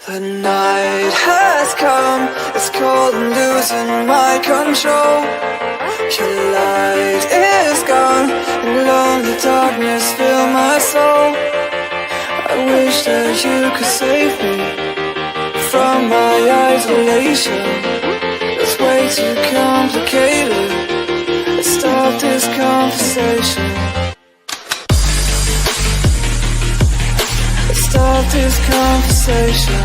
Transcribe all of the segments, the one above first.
The night has come, it's cold and losing my control. Your light is gone, and lonely darkness fill my soul. I wish that you could save me from my isolation. It's way too complicated. Let's start this conversation. Let's start this conversation.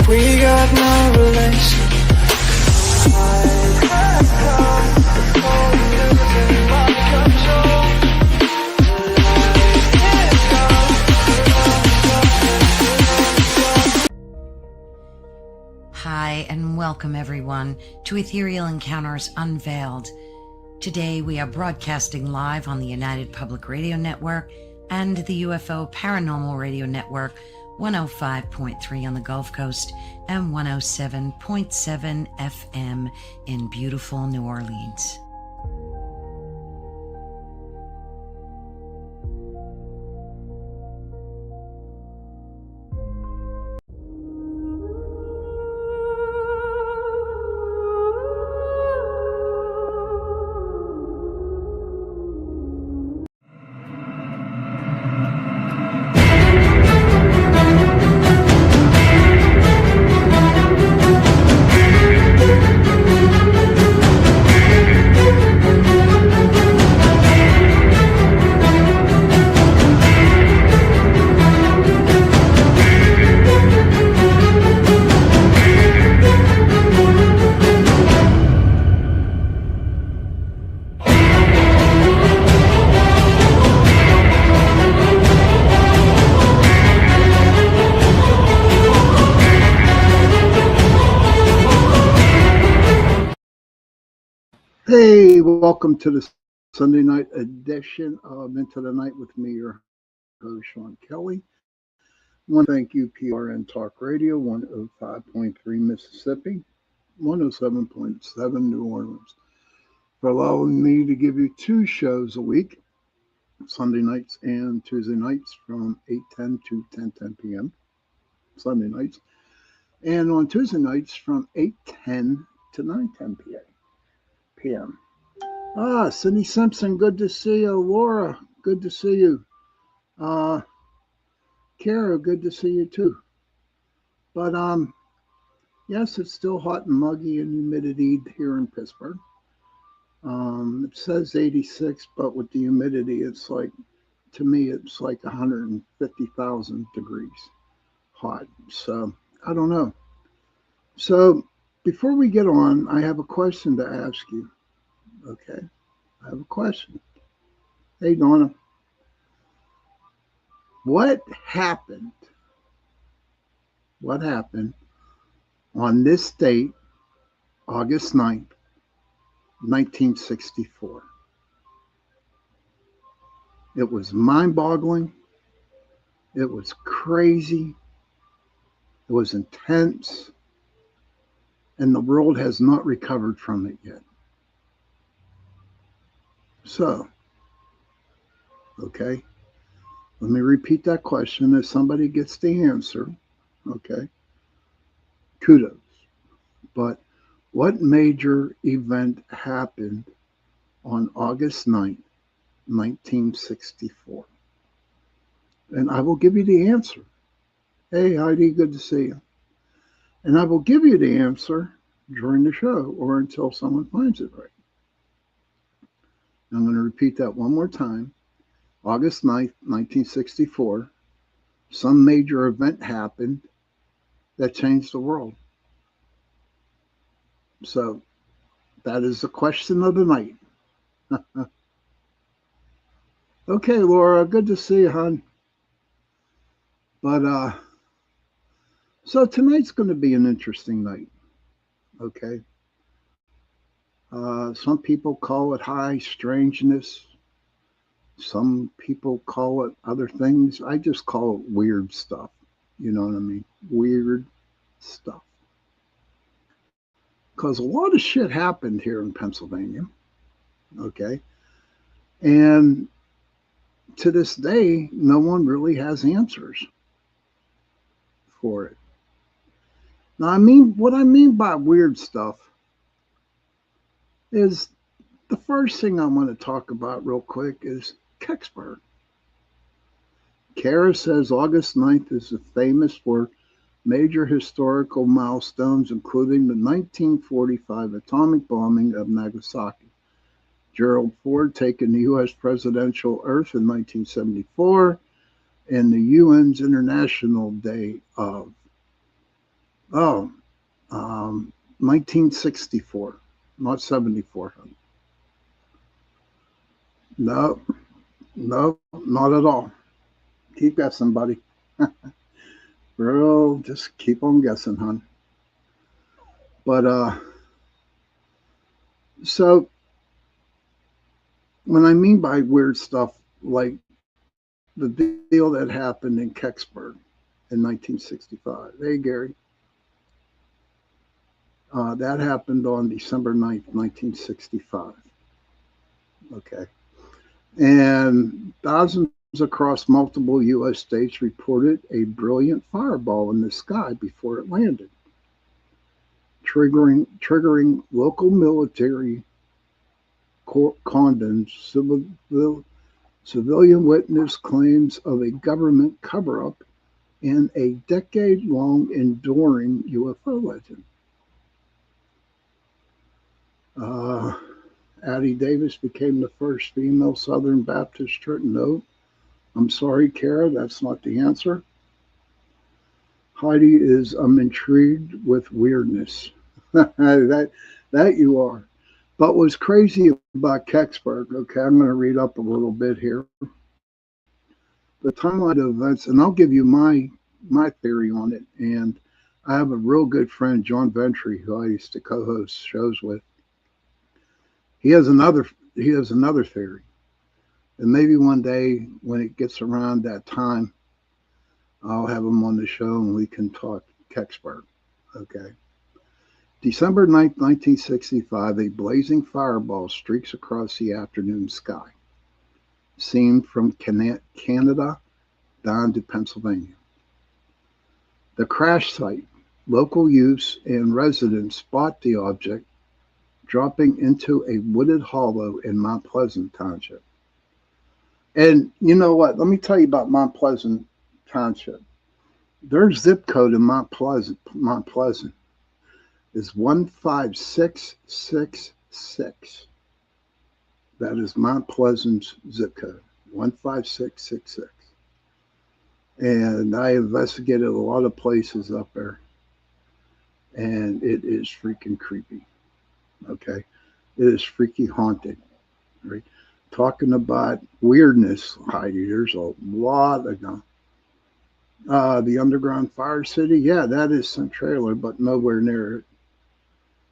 We got no relation. Hi, and welcome everyone to Ethereal Encounters Unveiled. Today we are broadcasting live on the United Public Radio Network and the UFO Paranormal Radio Network, 105.3 on the Gulf Coast and 107.7 FM in beautiful New Orleans. Hey, welcome to the Sunday night edition of Into the Night with me, your host, Sean Kelly. I want to thank UPRN Talk Radio, 105.3 Mississippi, 107.7 New Orleans, for allowing me to give you two shows a week, Sunday nights and Tuesday nights from 8:10 to 10:10 p.m., Sunday nights, and on Tuesday nights from 8:10 to 9:10 p.m. Cindy Simpson, good to see you. Laura, good to see you. Kara, good to see you too. But yes, it's still hot and muggy and humidity here in Pittsburgh. It says 86, but with the humidity, it's like, to me, it's like 150,000 degrees hot. So I don't know. So before we get on, I have a question to ask you. Okay, I have a question. Hey, Donna. What happened on this date, August 9th, 1964? It was mind-boggling. It was crazy. It was intense. And the world has not recovered from it yet. So, okay, let me repeat that question. If somebody gets the answer, okay, kudos. But what major event happened on August 9th, 1964? And I will give you the answer. Hey, Heidi, good to see you. And I will give you the answer during the show or until someone finds it right. I'm going to repeat that one more time. August 9th, 1964, some major event happened that changed the world. So that is the question of the night. Okay, Laura, good to see you, hon. But so tonight's going to be an interesting night. Okay. Some people call it high strangeness. Some people call it other things. I just call it weird stuff. You know what I mean? Weird stuff. Because a lot of shit happened here in Pennsylvania. Okay. And to this day, no one really has answers for it. Now, what I mean by weird stuff is the first thing I want to talk about real quick is Kecksburg. Kara says August 9th is famous for major historical milestones, including the 1945 atomic bombing of Nagasaki. Gerald Ford taking the U.S. presidential oath in 1974, and the UN's International Day of, oh, 1964, not 74. No, no, not at all. Keep guessing, buddy. Bro, just keep on guessing, hon. But so when I mean by weird stuff, like the deal that happened in Kecksburg in 1965. Hey, Gary. That happened on December 9th, 1965. Okay. And thousands across multiple U.S. states reported a brilliant fireball in the sky before it landed, triggering local military condons, civilian witness claims of a government cover-up, and a decade-long enduring UFO legend. Addie Davis became the first female Southern Baptist church. No, I'm sorry, Kara, that's not the answer. Heidi is, I'm intrigued with weirdness. that you are. But what's crazy about Kecksburg, okay, I'm going to read up a little bit here. The timeline of events, and I'll give you my theory on it. And I have a real good friend, John Ventry, who I used to co-host shows with. He has another theory. And maybe one day when it gets around that time, I'll have him on the show and we can talk Kecksburg. Okay. December 9th, 1965, a blazing fireball streaks across the afternoon sky, seen from Canada down to Pennsylvania. The crash site, local youths and residents spot the object dropping into a wooded hollow in Mount Pleasant Township. And you know what? Let me tell you about Mount Pleasant Township. Their zip code in Mount Pleasant is 15666. That is Mount Pleasant's zip code, 15666. And I investigated a lot of places up there, and it is freaking creepy. Okay, it is freaky haunted. Right, talking about weirdness, Heidi. There's a lot of them. The underground fire city, yeah, that is Centralia, but nowhere near it.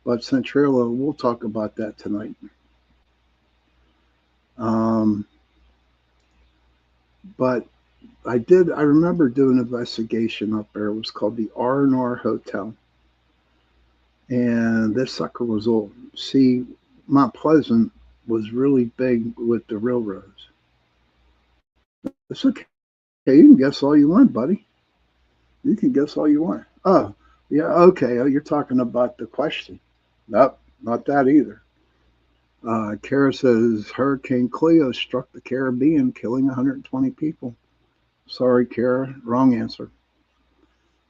But Centralia, we'll talk about that tonight. But I remember doing an investigation up there. It was called the R&R Hotel. And this sucker was old. See, Mount Pleasant was really big with the railroads. It's okay. You can guess all you want, buddy. You can guess all you want. Oh, yeah, okay. Oh, you're talking about the question. Nope, not that either. Kara says Hurricane Cleo struck the Caribbean, killing 120 people. Sorry, Kara, wrong answer.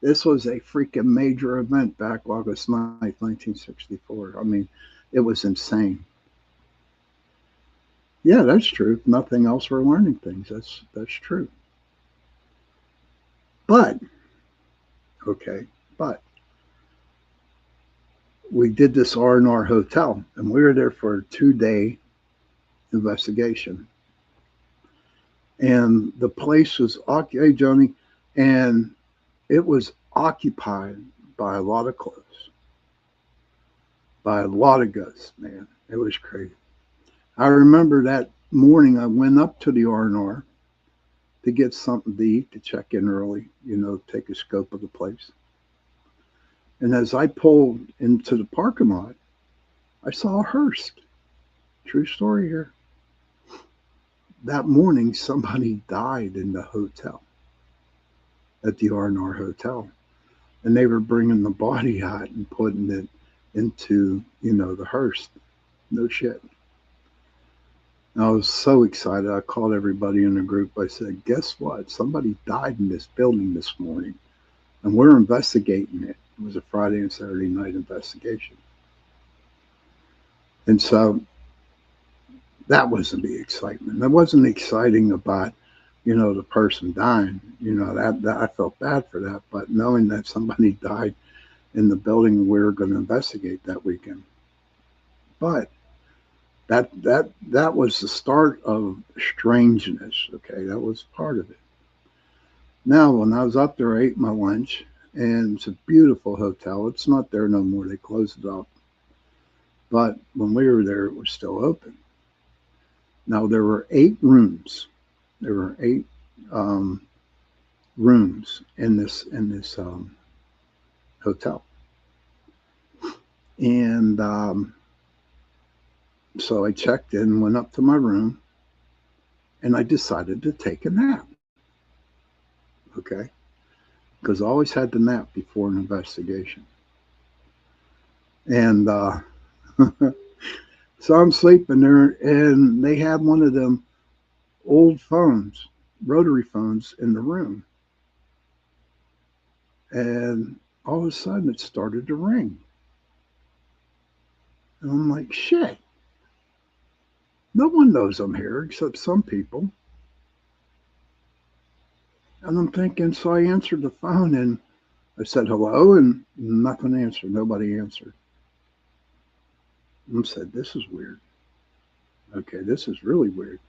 This was a freaking major event back August 9th, 1964. I mean, it was insane. Yeah, that's true. If nothing else, we're learning things. That's true. But, okay, but we did this R&R Hotel, and we were there for a 2-day investigation. And the place was, hey, Joni, and it was occupied by a lot of clothes, by a lot of guts, man. It was crazy. I remember that morning I went up to the R&R to get something to eat, to check in early, take a scope of the place. And as I pulled into the parking lot, I saw a hearse. True story here. that morning somebody died in the hotel, at the R&R hotel, and they were bringing the body out and putting it into, the hearse. No shit. And I was so excited. I called everybody in the group. I said, guess what? Somebody died in this building this morning, and we're investigating it. It was a Friday and Saturday night investigation. And so that wasn't the excitement. That wasn't exciting about, the person dying. That I felt bad for that. But knowing that somebody died in the building we were going to investigate that weekend. But that was the start of strangeness. Okay, that was part of it. Now, when I was up there, I ate my lunch, and it's a beautiful hotel. It's not there no more. They closed it up. But when we were there, it was still open. Now there were 8 rooms. There were 8 um, rooms in this hotel, and so I checked in, went up to my room, and I decided to take a nap. Okay, because I always had to nap before an investigation, and so I'm sleeping there, and they had one of them old phones, rotary phones, in the room, and all of a sudden it started to ring. And I'm like, shit, no one knows I'm here except some people. And I'm thinking, so I answered the phone and I said hello, and nothing answered. Nobody answered. And I said, this is weird. Okay, this is really weird.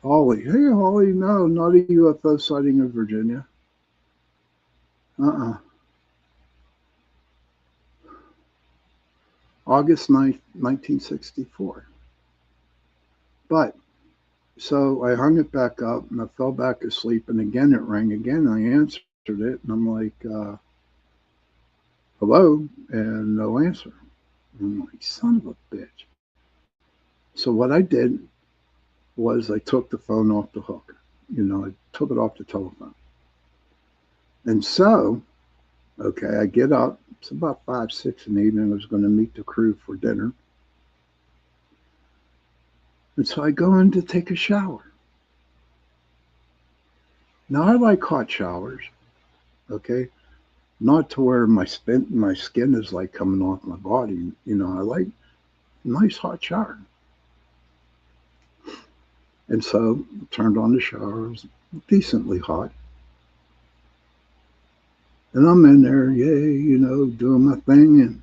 Holly, hey, Holly, no, not a UFO sighting in Virginia. Uh-uh. August 9th, 1964. But so I hung it back up and I fell back asleep, and again it rang again. I answered it, and I'm like, hello, and no answer. And I'm like, son of a bitch. So what I did was I took the phone off the hook. I took it off the telephone. And so, okay, I get up. It's about 5, 6 in the evening. I was going to meet the crew for dinner. And so I go in to take a shower. Now I like hot showers, okay? Not to where my skin is like coming off my body. I like nice hot shower. And so turned on the shower. It was decently hot. And I'm in there, yay, doing my thing. And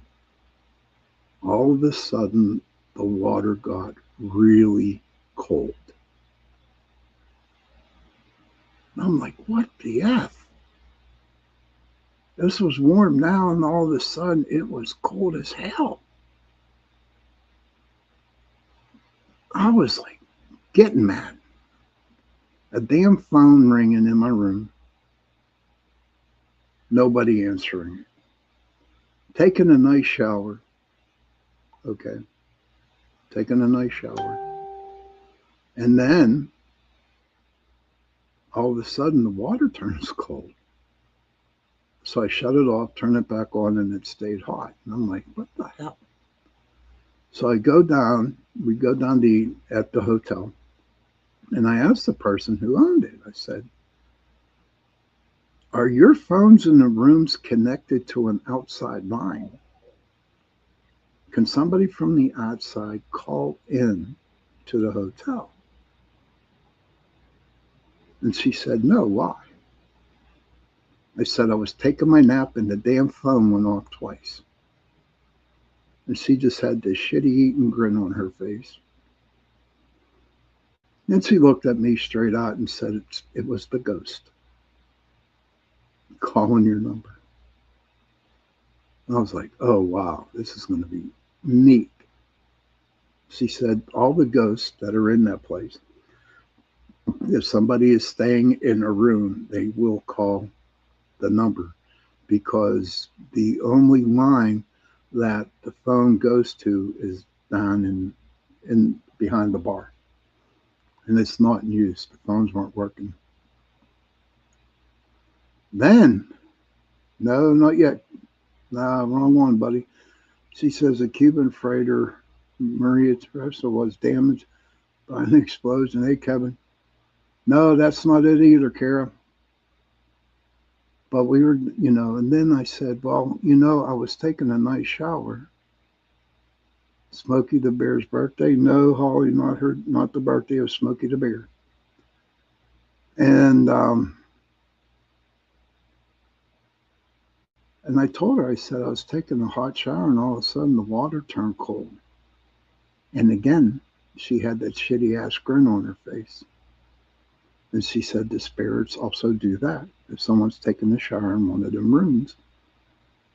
all of a sudden, the water got really cold. And I'm like, what the F? This was warm now, and all of a sudden, it was cold as hell. I was like getting mad. A damn phone ringing in my room. Nobody answering. Taking a nice shower. Okay. Taking a nice shower. And then all of a sudden the water turns cold. So I shut it off, turn it back on, and it stayed hot. And I'm like, what the hell? So we go down to eat at the hotel. And I asked the person who owned it, I said, are your phones in the rooms connected to an outside line? Can somebody from the outside call in to the hotel? And she said, no, why? I said, I was taking my nap and the damn phone went off twice. And she just had this shitty eating grin on her face. Then she looked at me straight out and said, it was the ghost calling your number. And I was like, oh, wow, this is going to be neat. She said, all the ghosts that are in that place, if somebody is staying in a room, they will call the number, because the only line that the phone goes to is down in behind the bar, and it's not in use. The phones weren't working. Then, no, not yet. Nah, wrong one, buddy. She says a Cuban freighter, Maria Teresa, was damaged by an explosion. Hey, Kevin. No, that's not it either, Kara. But we were, and then I said, well, I was taking a nice shower. Smokey the Bear's birthday? No, Holly, not the birthday of Smokey the Bear. And I told her, I said I was taking a hot shower, and all of a sudden the water turned cold. And again, she had that shitty ass grin on her face. And she said the spirits also do that. If someone's taking a shower in one of them rooms,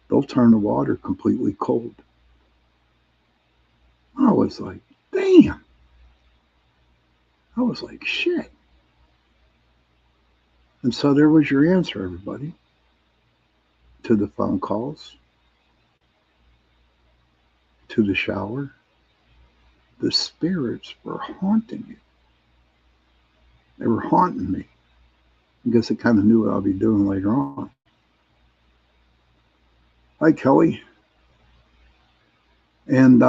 they'll turn the water completely cold. I was like, damn. I was like, shit. And so there was your answer, everybody, to the phone calls, to the shower. The spirits were haunting you. They were haunting me. I guess they kind of knew what I'll be doing later on. Hi, Kelly. And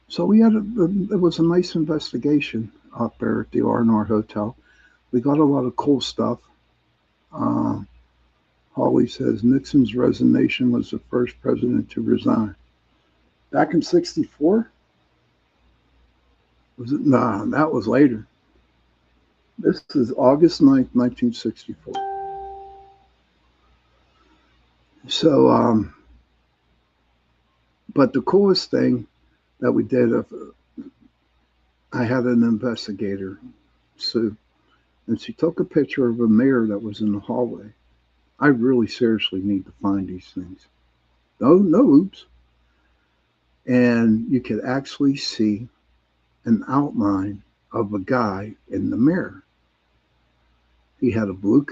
so we had it was a nice investigation up there at the R&R Hotel. We got a lot of cool stuff. Holly says Nixon's resignation was the first president to resign. Back in '64? Was it? Nah, that was later. This is August 9th, 1964. So, but the coolest thing that we did, I had an investigator, Sue, and she took a picture of a mirror that was in the hallway. I really seriously need to find these things. No oops. And you could actually see an outline of a guy in the mirror. He had a blue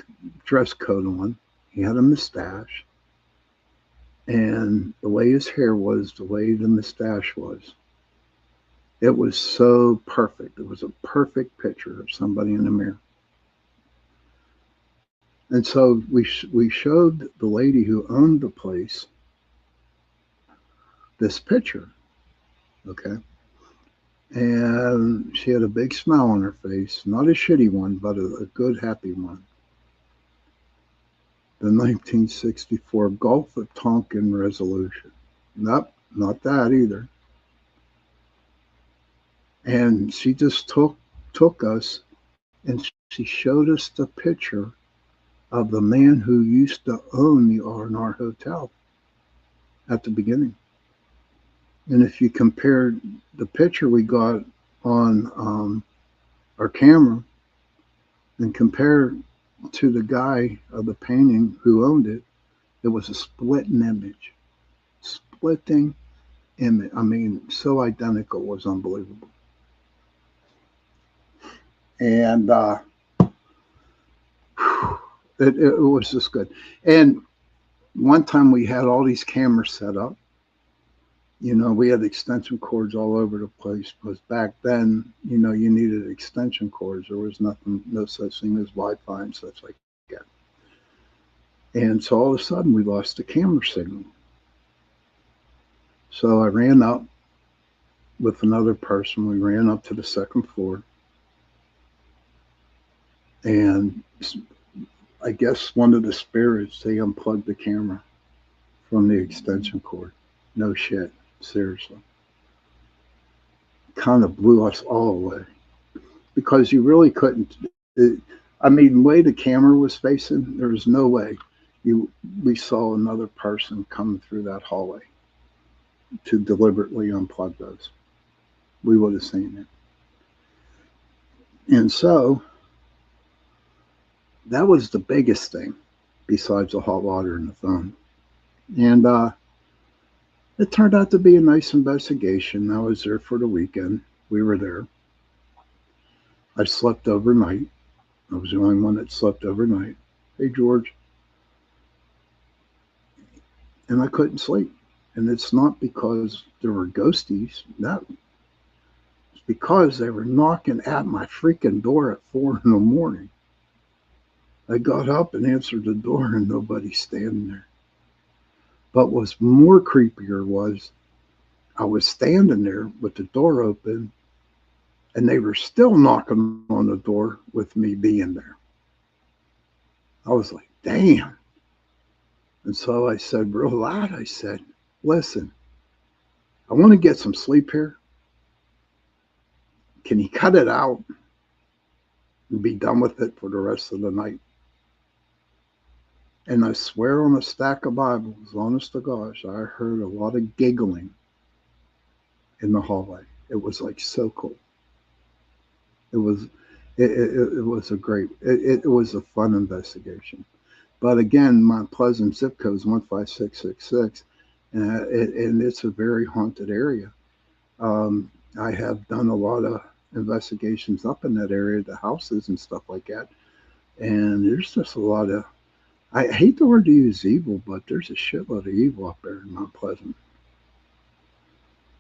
dress coat on. He had a mustache. And the way his hair was, the way the mustache was, it was so perfect. It was a perfect picture of somebody in the mirror. And so we showed the lady who owned the place this picture, okay? And she had a big smile on her face, not a shitty one, but a good, happy one. The 1964 Gulf of Tonkin Resolution. Nope, not that either. And she just took us and she showed us the picture of the man who used to own the R&R Hotel at the beginning. And if you compare the picture we got on our camera and compare to the guy of the painting who owned it, it was a splitting image. Splitting image. I mean, so identical, it was unbelievable. And it was just good. And one time we had all these cameras set up. We had extension cords all over the place because back then, you needed extension cords. There was no such thing as Wi-Fi and such like that. And so all of a sudden we lost the camera signal. So I ran up with another person. We ran up to the second floor. And I guess one of the spirits, they unplugged the camera from the extension cord. No shit. Seriously. Kind of blew us all away because you really couldn't. The way the camera was facing, there was no way we saw another person coming through that hallway to deliberately unplug those. We would have seen it. And so that was the biggest thing besides the hot water and the phone. And it turned out to be a nice investigation. I was there for the weekend. We were there. I slept overnight. I was the only one that slept overnight. Hey, George. And I couldn't sleep. And it's not because there were ghosties. No, because they were knocking at my freaking door at 4 in the morning. I got up and answered the door and nobody's standing there. But what's more creepier was I was standing there with the door open and they were still knocking on the door with me being there. I was like, damn. And so I said real loud, I said, listen, I want to get some sleep here. Can you cut it out and be done with it for the rest of the night? And I swear on a stack of Bibles, honest to gosh, I heard a lot of giggling in the hallway. It was like so cool. It was a fun investigation. But again, my Pleasant zip code is 15666, and it's a very haunted area. I have done a lot of investigations up in that area, the houses and stuff like that. And there's just a lot of, I hate the word to use evil, but there's a shitload of evil up there in Mount Pleasant.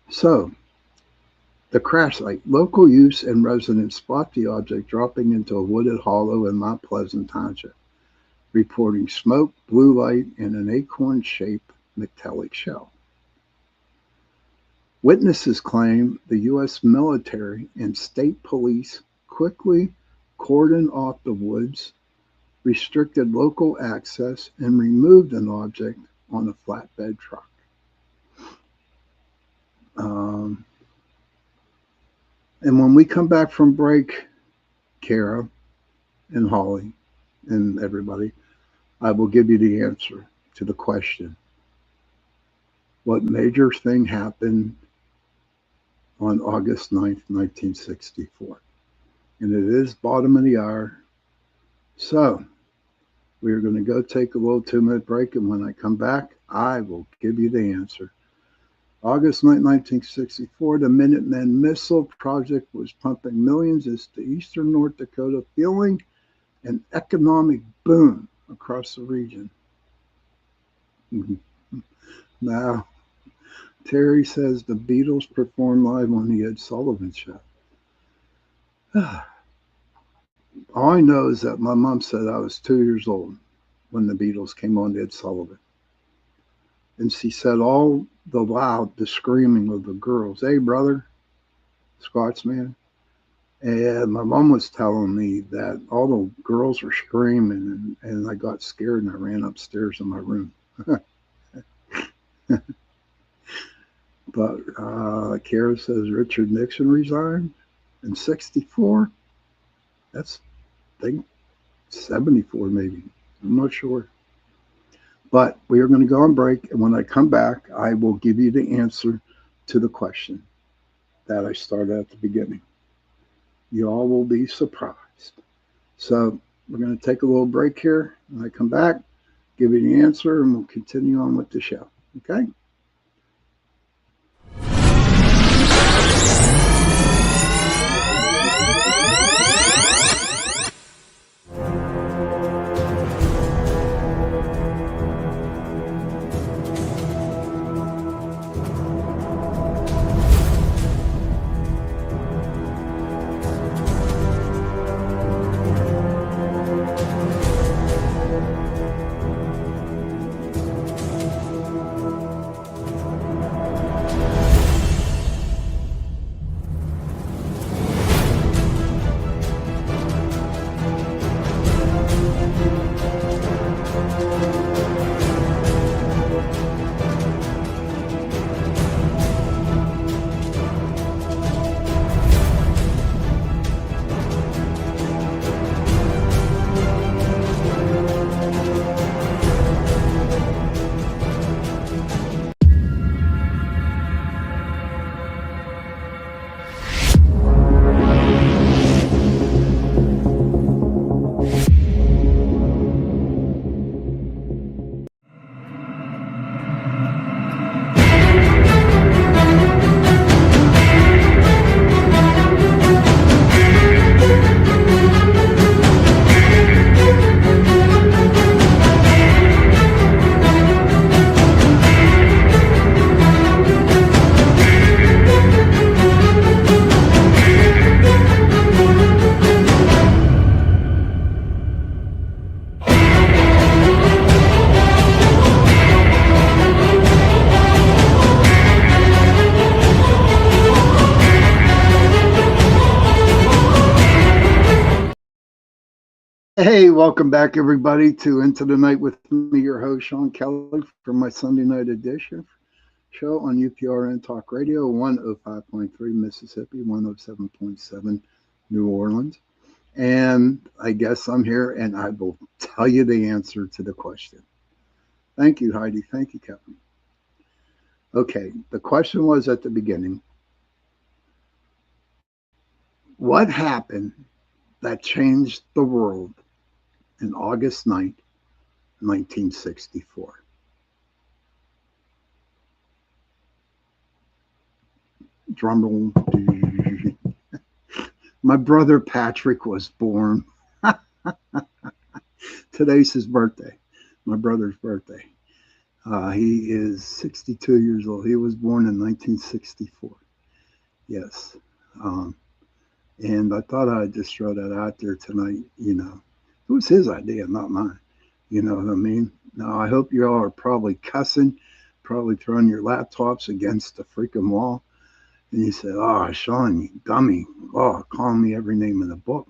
So, the crash site, local use and residents spot the object dropping into a wooded hollow in Mount Pleasant Township, reporting smoke, blue light, and an acorn-shaped metallic shell. Witnesses claim the U.S. military and state police quickly cordoned off the woods, restricted local access, and removed an object on a flatbed truck. And when we come back from break, Kara and Holly and everybody, I will give you the answer to the question. What major thing happened on August 9th, 1964? And it is bottom of the hour. So we are going to go take a little 2-minute break. And when I come back, I will give you the answer. August 9, 1964, the Minuteman Missile Project was pumping millions into eastern North Dakota, fueling an economic boom across the region. Now, Terry says the Beatles performed live on the Ed Sullivan Show. All I know is that my mom said I was 2 years old when the Beatles came on Ed Sullivan. And she said all the screaming of the girls, hey, brother, Scotsman. And my mom was telling me that all the girls were screaming, and I got scared and I ran upstairs in my room. But Kara says Richard Nixon resigned in 64. That's, I think, 74 maybe. I'm not sure. But we are going to go on break, and when I come back, I will give you the answer to the question that I started at the beginning. You all will be surprised. So we're going to take a little break here. When I come back, give you the answer, and we'll continue on with the show. Okay? Hey, welcome back, everybody, to Into the Night with me, your host, Sean Kelly, from my Sunday night edition show on UPRN Talk Radio, 105.3 Mississippi, 107.7 New Orleans. And I guess I'm here and I will tell you the answer to the question. Thank you, Heidi. Thank you, Kevin. Okay, the question was at the beginning, what happened that changed the world in August 9th, 1964? Drum roll. My brother Patrick was born. Today's his birthday, my brother's birthday. He is 62 years old. He was born in 1964. Yes. Um, and I thought I'd just throw that out there tonight. It was his idea, not mine. You know what I mean? Now, I hope you all are probably cussing, probably throwing your laptops against the freaking wall. And you say, "Oh, Sean, you dummy. Oh, calling me every name in the book.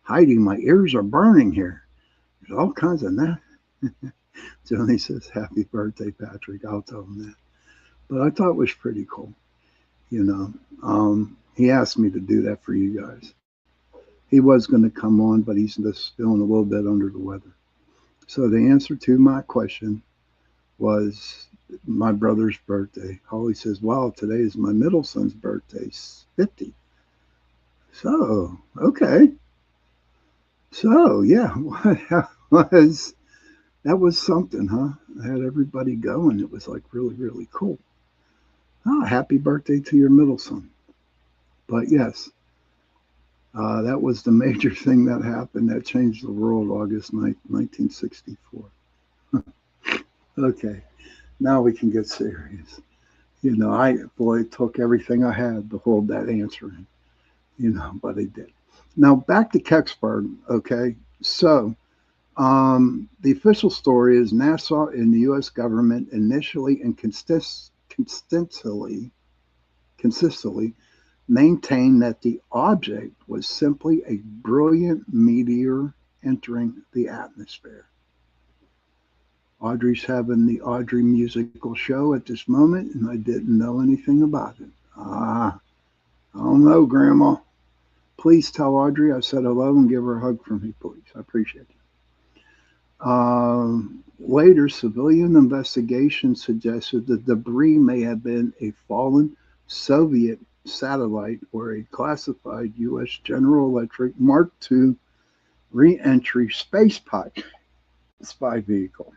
Heidi, my ears are burning here. There's all kinds of that." Johnny says, "Happy birthday, Patrick." I'll tell him that. But I thought it was pretty cool. You know, he asked me to do that for you guys. He was going to come on, but he's just feeling a little bit under the weather. So the answer to my question was my brother's birthday. Holly says, "Wow, today is my middle son's birthday, 50." So, okay. So, yeah, was that was something, huh? I had everybody going. It was like really, really cool. Oh, happy birthday to your middle son. But yes, that was the major thing that happened that changed the world August 9th, 1964. Okay, now we can get serious. It took everything I had to hold that answer in, but I did. Now back to Kecksburg, okay? So, the official story is NASA and the U.S. government initially and consistently maintained that the object was simply a brilliant meteor entering the atmosphere. Audrey's having the Audrey musical show at this moment, and I didn't know anything about it. I don't know, Grandma. Please tell Audrey I said hello and give her a hug from me, please. I appreciate it. Later, civilian investigation suggested the debris may have been a fallen Soviet satellite or a classified U.S. General Electric Mark II re-entry space pod spy vehicle.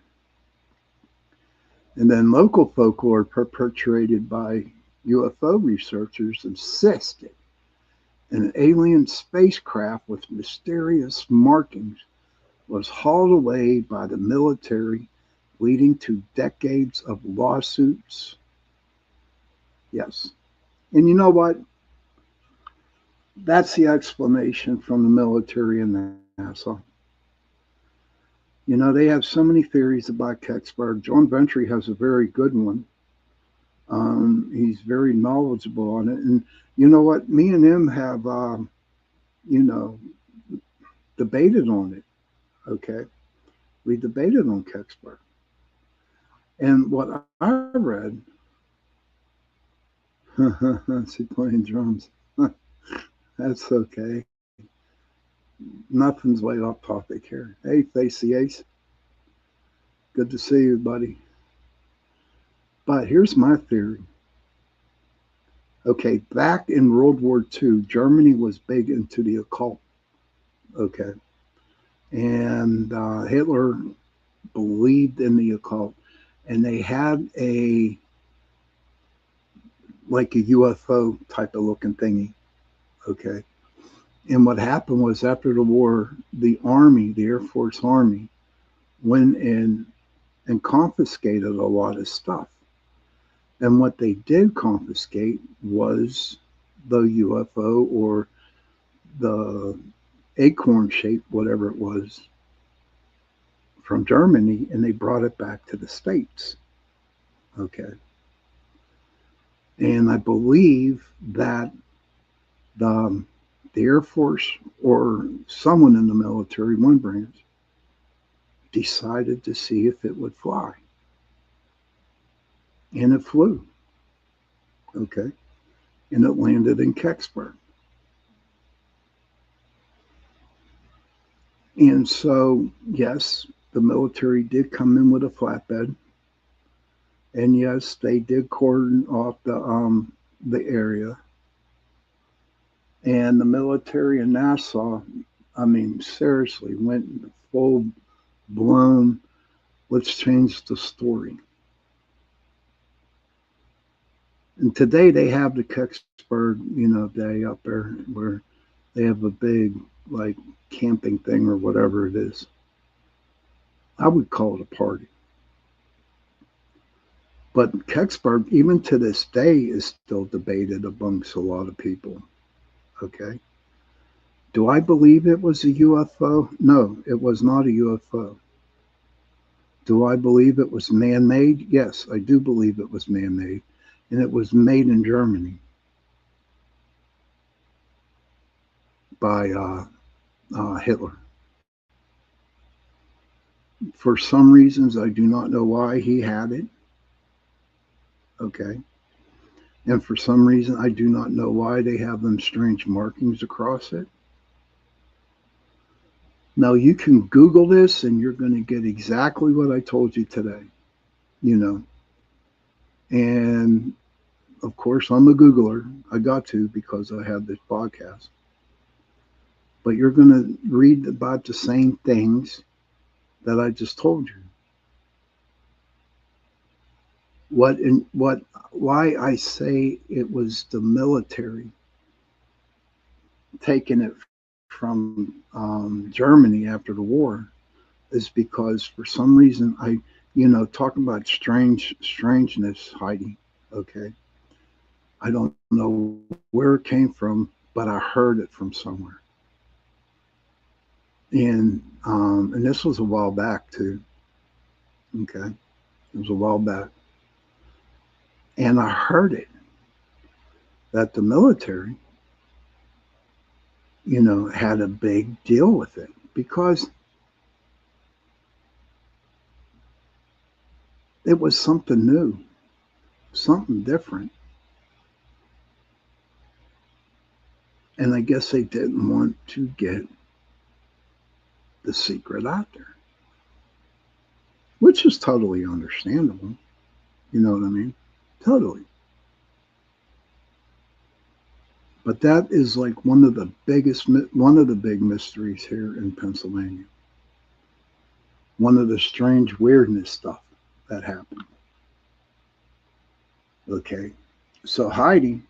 And then local folklore perpetuated by UFO researchers insisted an alien spacecraft with mysterious markings was hauled away by the military, leading to decades of lawsuits. Yes. And you know what? That's the explanation from the military and NASA. They have so many theories about Kecksburg. John Ventry has a very good one. He's very knowledgeable on it. And you know what? Me and him have, you know, debated on it. Okay. We debated on Kecksburg. And what I read, she playing drums. That's okay. Nothing's way off topic here. Hey, Facey Ace. Good to see you, buddy. But here's my theory. Okay, back in World War II, Germany was big into the occult. Okay. And Hitler believed in the occult. And they had like a UFO type of looking thingy. Okay. And what happened was after the war, the Army, the Air Force Army, went in and confiscated a lot of stuff. And what they did confiscate was the UFO or the acorn shape, whatever it was, from Germany, and they brought it back to the States. Okay. And I believe that the the Air Force or someone in the military, one branch, decided to see if it would fly. And it flew, okay? And it landed in Kecksburg. And so, yes, the military did come in with a flatbed. And yes, they did cordon off the area. And the military in Nassau, I mean, seriously, went full blown, let's change the story. And today they have the Kecksburg, day up there where they have a big, like, camping thing or whatever it is. I would call it a party. But Kecksburg, even to this day, is still debated amongst a lot of people. Okay. Do I believe it was a UFO? No, it was not a UFO. Do I believe it was man made? Yes, I do believe it was man made. And it was made in Germany by Hitler. For some reasons, I do not know why he had it. Okay. And for some reason, I do not know why they have them strange markings across it. Now, you can Google this and you're going to get exactly what I told you today, you know. And of course, I'm a Googler. I got to because I have this podcast. But you're going to read about the same things that I just told you. Why I say it was the military taking it from Germany after the war is because for some reason talking about strangeness, Heidi. Okay, I don't know where it came from, but I heard it from somewhere, and this was a while back too. Okay, it was a while back, and I heard it that the military, had a big deal with it because it was something new, something different. And I guess they didn't want to get the secret out there, which is totally understandable. You know what I mean? Totally. But that is like one of the big mysteries here in Pennsylvania. One of the strange weirdness stuff that happened. Okay. So Heidi,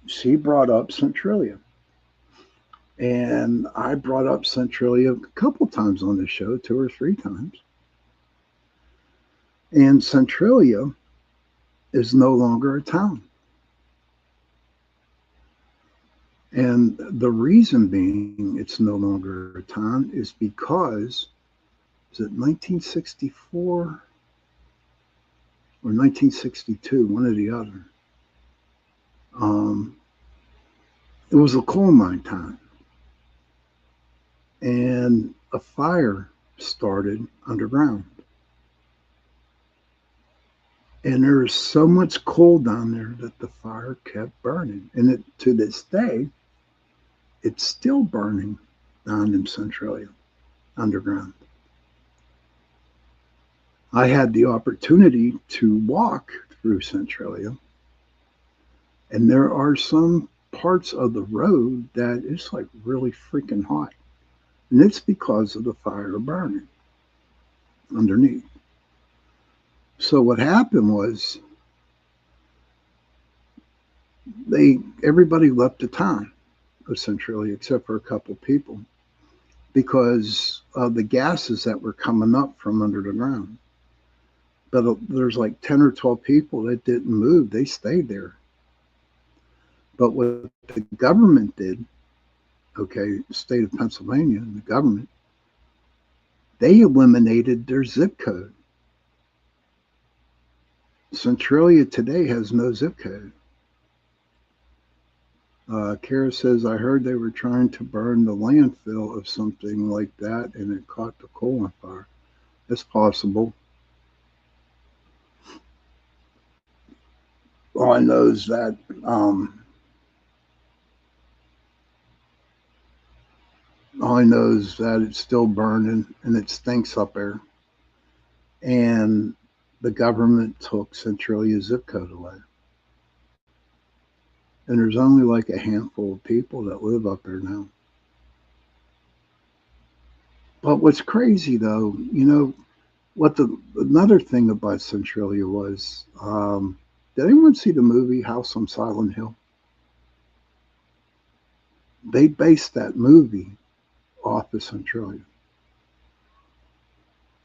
she brought up Centralia. And I brought up Centralia a couple times on the show, 2 or 3 times. And Centralia is no longer a town. And the reason being it's no longer a town is because, is it 1964 or 1962, one or the other? It was a coal mine town. And a fire started underground. And there was so much coal down there that the fire kept burning. And to this day, it's still burning down in Centralia underground. I had the opportunity to walk through Centralia, and there are some parts of the road that is like really freaking hot. And it's because of the fire burning underneath. So what happened was everybody left the town of Centralia except for a couple of people because of the gases that were coming up from under the ground. But there's like 10 or 12 people that didn't move. They stayed there. But what the government did, okay, the state of Pennsylvania, the government, they eliminated their zip code. Centralia today has no zip code. Kara says, I heard they were trying to burn the landfill of something like that and it caught the coal on fire. It's possible. All I know is that all I know is that it's still burning and it stinks up there. And the government took Centralia zip code away. And there's only like a handful of people that live up there now. But what's crazy though, what the another thing about Centralia was, did anyone see the movie House on Silent Hill? They based that movie off of Centralia.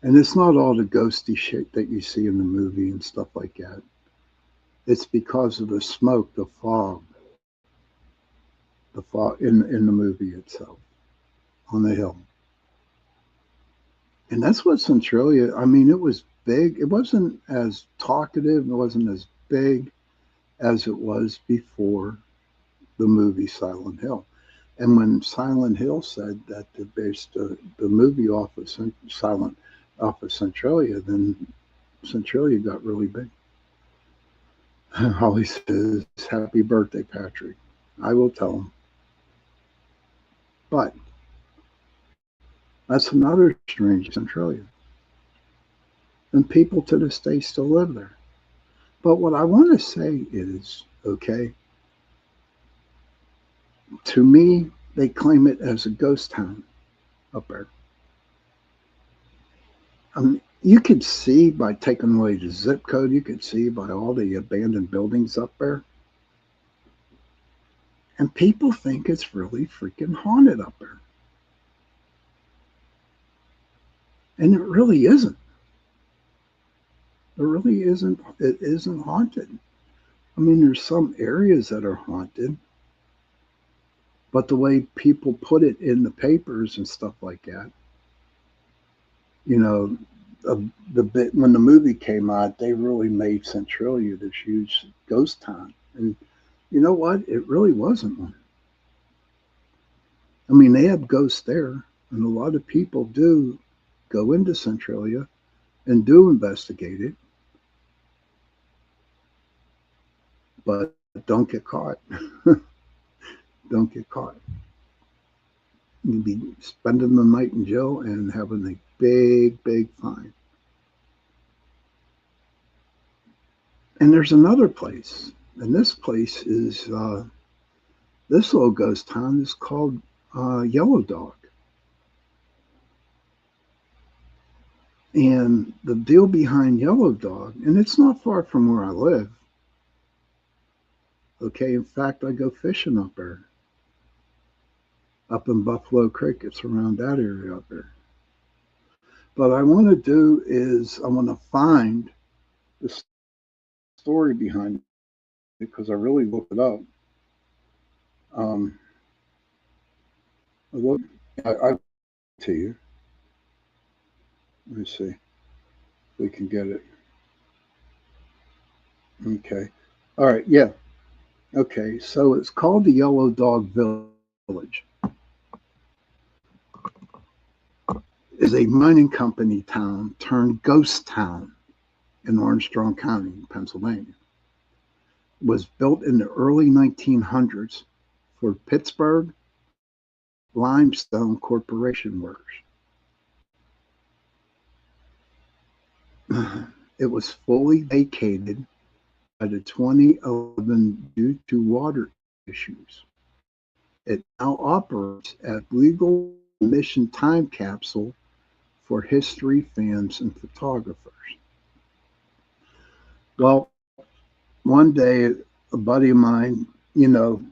And it's not all the ghosty shit that you see in the movie and stuff like that. It's because of the smoke, the fog in the movie itself on the hill. And that's what Centralia, I mean, it was big. It wasn't as talkative, it wasn't as big as it was before the movie Silent Hill. And when Silent Hill said that they based the movie off of Centralia, then Centralia got really big. Holly says, "Happy birthday, Patrick." I will tell him. But that's another strange Centralia. And people to this day still live there. But what I want to say is, okay, to me, they claim it as a ghost town up there. You could see by taking away the zip code, you could see by all the abandoned buildings up there. And people think it's really freaking haunted up there. And it really isn't. It really isn't. It isn't haunted. I mean, there's some areas that are haunted, but the way people put it in the papers and stuff like that, you know, the bit when the movie came out, they really made Centralia this huge ghost town, and you know what? It really wasn't one. I mean, they have ghosts there, and a lot of people do go into Centralia and do investigate it, but don't get caught. Don't get caught. You'd be spending the night in jail and having a big, big fine. And there's another place, and this place is this little ghost town is called Yellow Dog. And the deal behind Yellow Dog, and it's not far from where I live. Okay, in fact, I go fishing up there, up in Buffalo Creek. It's around that area up there. But I want to do is I want to find the story behind it because I really looked it up. Um, I look, I to you. Let me see if we can get it. Okay. All right. Yeah. Okay. So it's called the Yellow Dog Village. Is a mining company town turned ghost town in Armstrong County, Pennsylvania. It was built in the early 1900s for Pittsburgh Limestone Corporation workers. It was fully vacated by the 2011 due to water issues. It now operates as legal mission time capsule for history fans and photographers. Well, one day a buddy of mine, took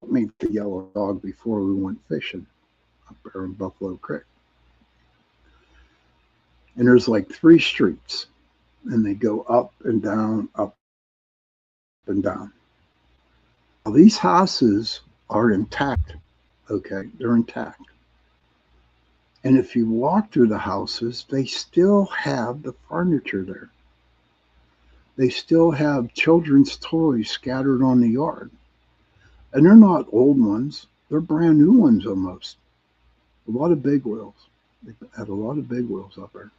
me to Yellow Dog before we went fishing up there in Buffalo Creek. And there's like 3 streets, and they go up and down, up and down. Now, these houses are intact, okay? They're intact. And if you walk through the houses, they still have the furniture there. They still have children's toys scattered on the yard. And they're not old ones, they're brand new ones almost. A lot of big wheels. They had a lot of big wheels up there.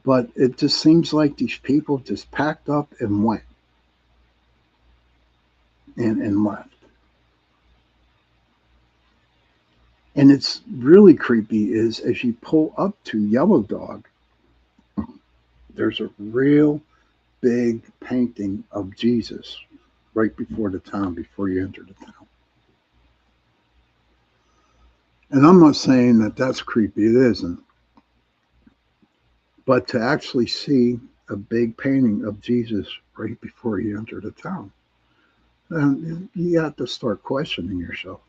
But it just seems like these people just packed up and went and left. And it's really creepy is as you pull up to Yellow Dog, there's a real big painting of Jesus right before the town, before you enter the town. And I'm not saying that that's creepy, it isn't. But to actually see a big painting of Jesus right before you enter the town, then you have to start questioning yourself.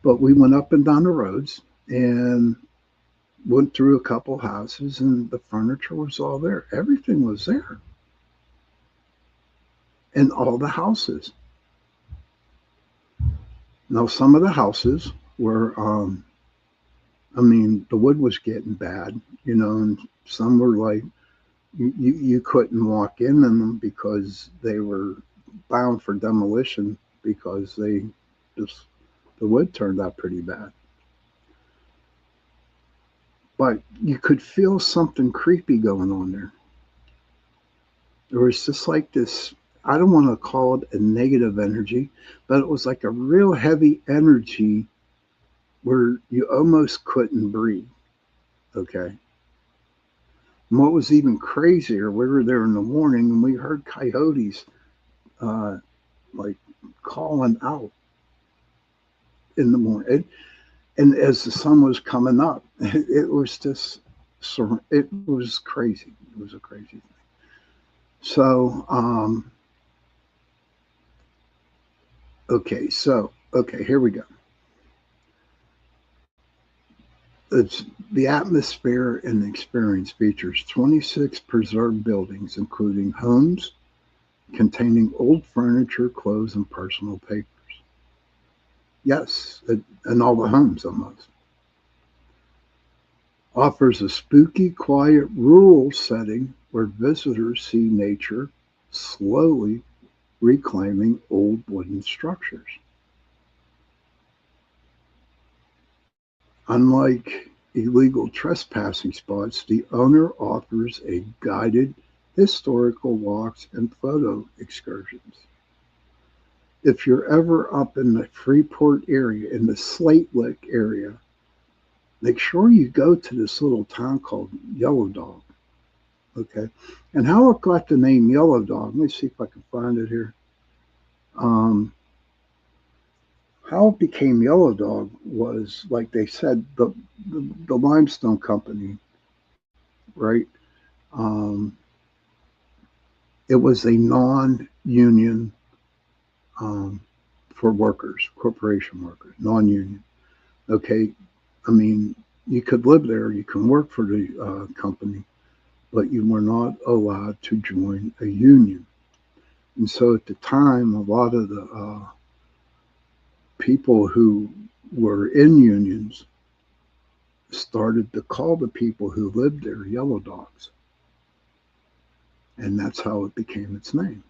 But we went up and down the roads and went through a couple houses, and the furniture was all there. Everything was there in all the houses. Now, some of the houses were, I mean, the wood was getting bad, and some were like you couldn't walk in them because they were bound for demolition because they just the wood turned out pretty bad. But you could feel something creepy going on there. There was just like this, I don't want to call it a negative energy, but it was like a real heavy energy where you almost couldn't breathe. Okay. And what was even crazier, we were there in the morning and we heard coyotes uh, like calling out in the morning. And as the sun was coming up, it was just, it was crazy. It was a crazy thing. So, okay, here we go. It's the atmosphere and experience features 26 preserved buildings, including homes containing old furniture, clothes, and personal papers. Yes, and all the homes almost. Offers a spooky, quiet, rural setting where visitors see nature slowly reclaiming old wooden structures. Unlike illegal trespassing spots, the owner offers a guided historical walks and photo excursions. If you're ever up in the Freeport area, in the Slate Lick area, make sure you go to this little town called Yellow Dog. Okay. And how it got the name Yellow Dog, let me see if I can find it here. Um, how it became Yellow Dog was, like they said, the limestone company, right? Um, it was a non-union um, for workers, corporation workers, non-union. Okay, I mean, you could live there, you can work for the company, but you were not allowed to join a union. And so at the time, a lot of the people who were in unions started to call the people who lived there yellow dogs. And that's how it became its name,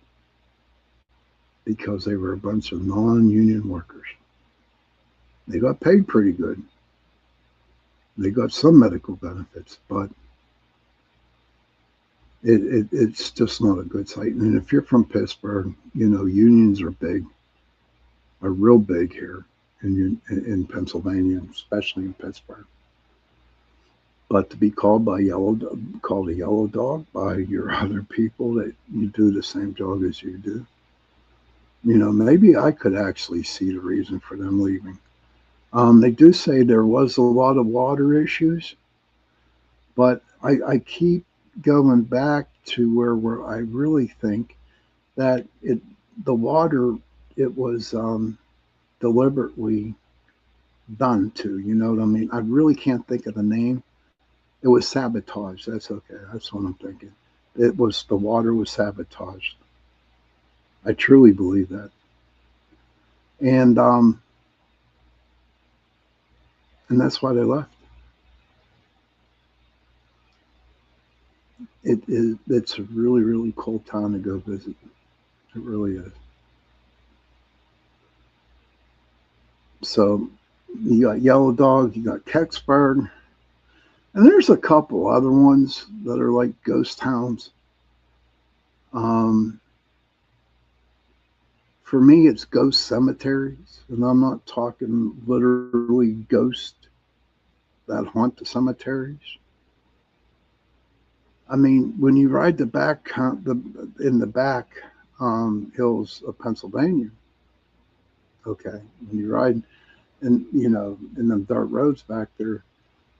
because they were a bunch of non union workers. They got paid pretty good. They got some medical benefits, but it's just not a good sight. And if you're from Pittsburgh, unions are real big here in Pennsylvania, especially in Pittsburgh. But to be called a yellow dog by your other people that you do the same job as you do, maybe I could actually see the reason for them leaving. They do say there was a lot of water issues, but I keep going back to where I really think that the water, it was deliberately done to. You know what I mean? I really can't think of the name. It was sabotage. That's okay. That's what I'm thinking. The water was sabotaged. I truly believe that. And and that's why they left. It's a really, really cool town to go visit. It really is. So you got Yellow Dog, you got Kecksburg, and there's a couple other ones that are like ghost towns. Um, for me, it's ghost cemeteries, and I'm not talking literally ghosts that haunt the cemeteries. I mean, when you ride in the back hills of Pennsylvania, okay, when you ride in the dirt roads back there,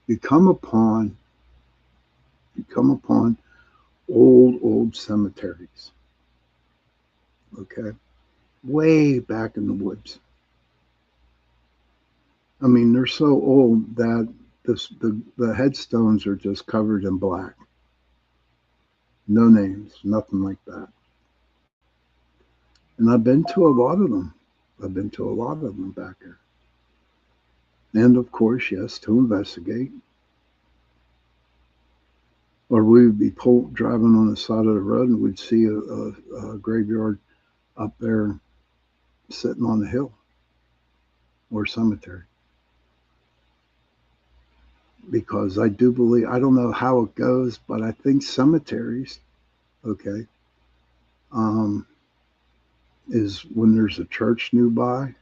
you come upon old cemeteries, okay, way back in the woods. I mean, they're so old that the headstones are just covered in black. No names, nothing like that. And I've been to a lot of them. I've been to a lot of them back there. And of course, yes, to investigate. Or we would be driving on the side of the road and we'd see a graveyard up there sitting on the hill or cemetery. Because I do believe, I don't know how it goes, but I think cemeteries, okay, is when there's a church nearby,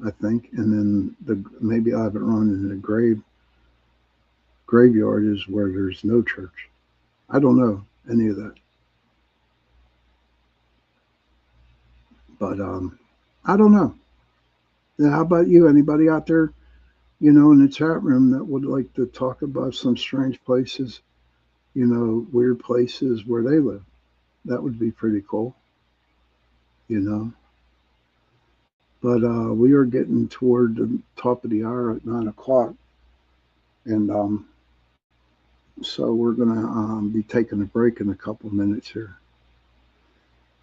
I think, and then maybe I have it wrong, in the graveyard is where there's no church. I don't know any of that, but I don't know. Yeah, how about you? Anybody out there, in the chat room that would like to talk about some strange places, weird places where they live? That would be pretty cool, you know. But we are getting toward the top of the hour at 9 o'clock, and so we're going to be taking a break in a couple minutes here.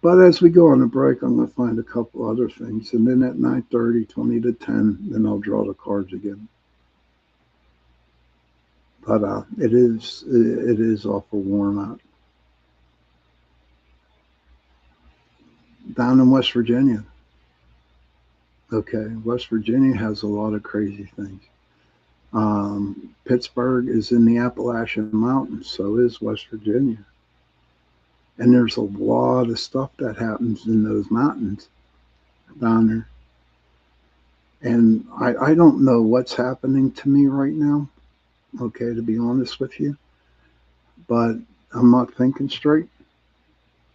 But as we go on the break, I'm going to find a couple other things, and then at 9:30, 20 to 10, then I'll draw the cards again. But it is awful warm out down in West Virginia. Okay, West Virginia has a lot of crazy things. Pittsburgh is in the Appalachian Mountains, so is West Virginia. And there's a lot of stuff that happens in those mountains down there. And I don't know what's happening to me right now, okay, to be honest with you. But I'm not thinking straight,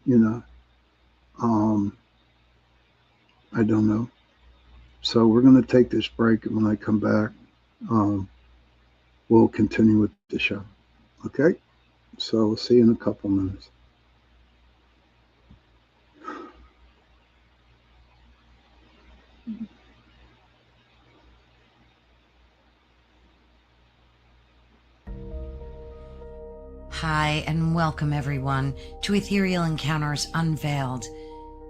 you know. I don't know. So we're going to take this break, and when I come back, we'll continue with the show. Okay? So we'll see you in a couple minutes. Hi, and welcome everyone to Ethereal Encounters Unveiled.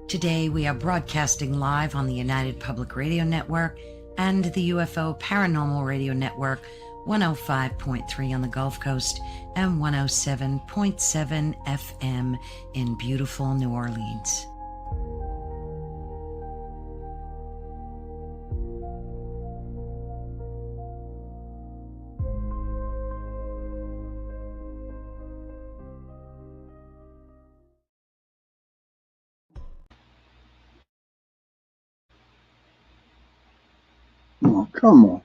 Today we are broadcasting live on the United Public Radio Network and the UFO Paranormal Radio Network, 105.3 on the Gulf Coast and 107.7 FM in beautiful New Orleans. Oh, come on.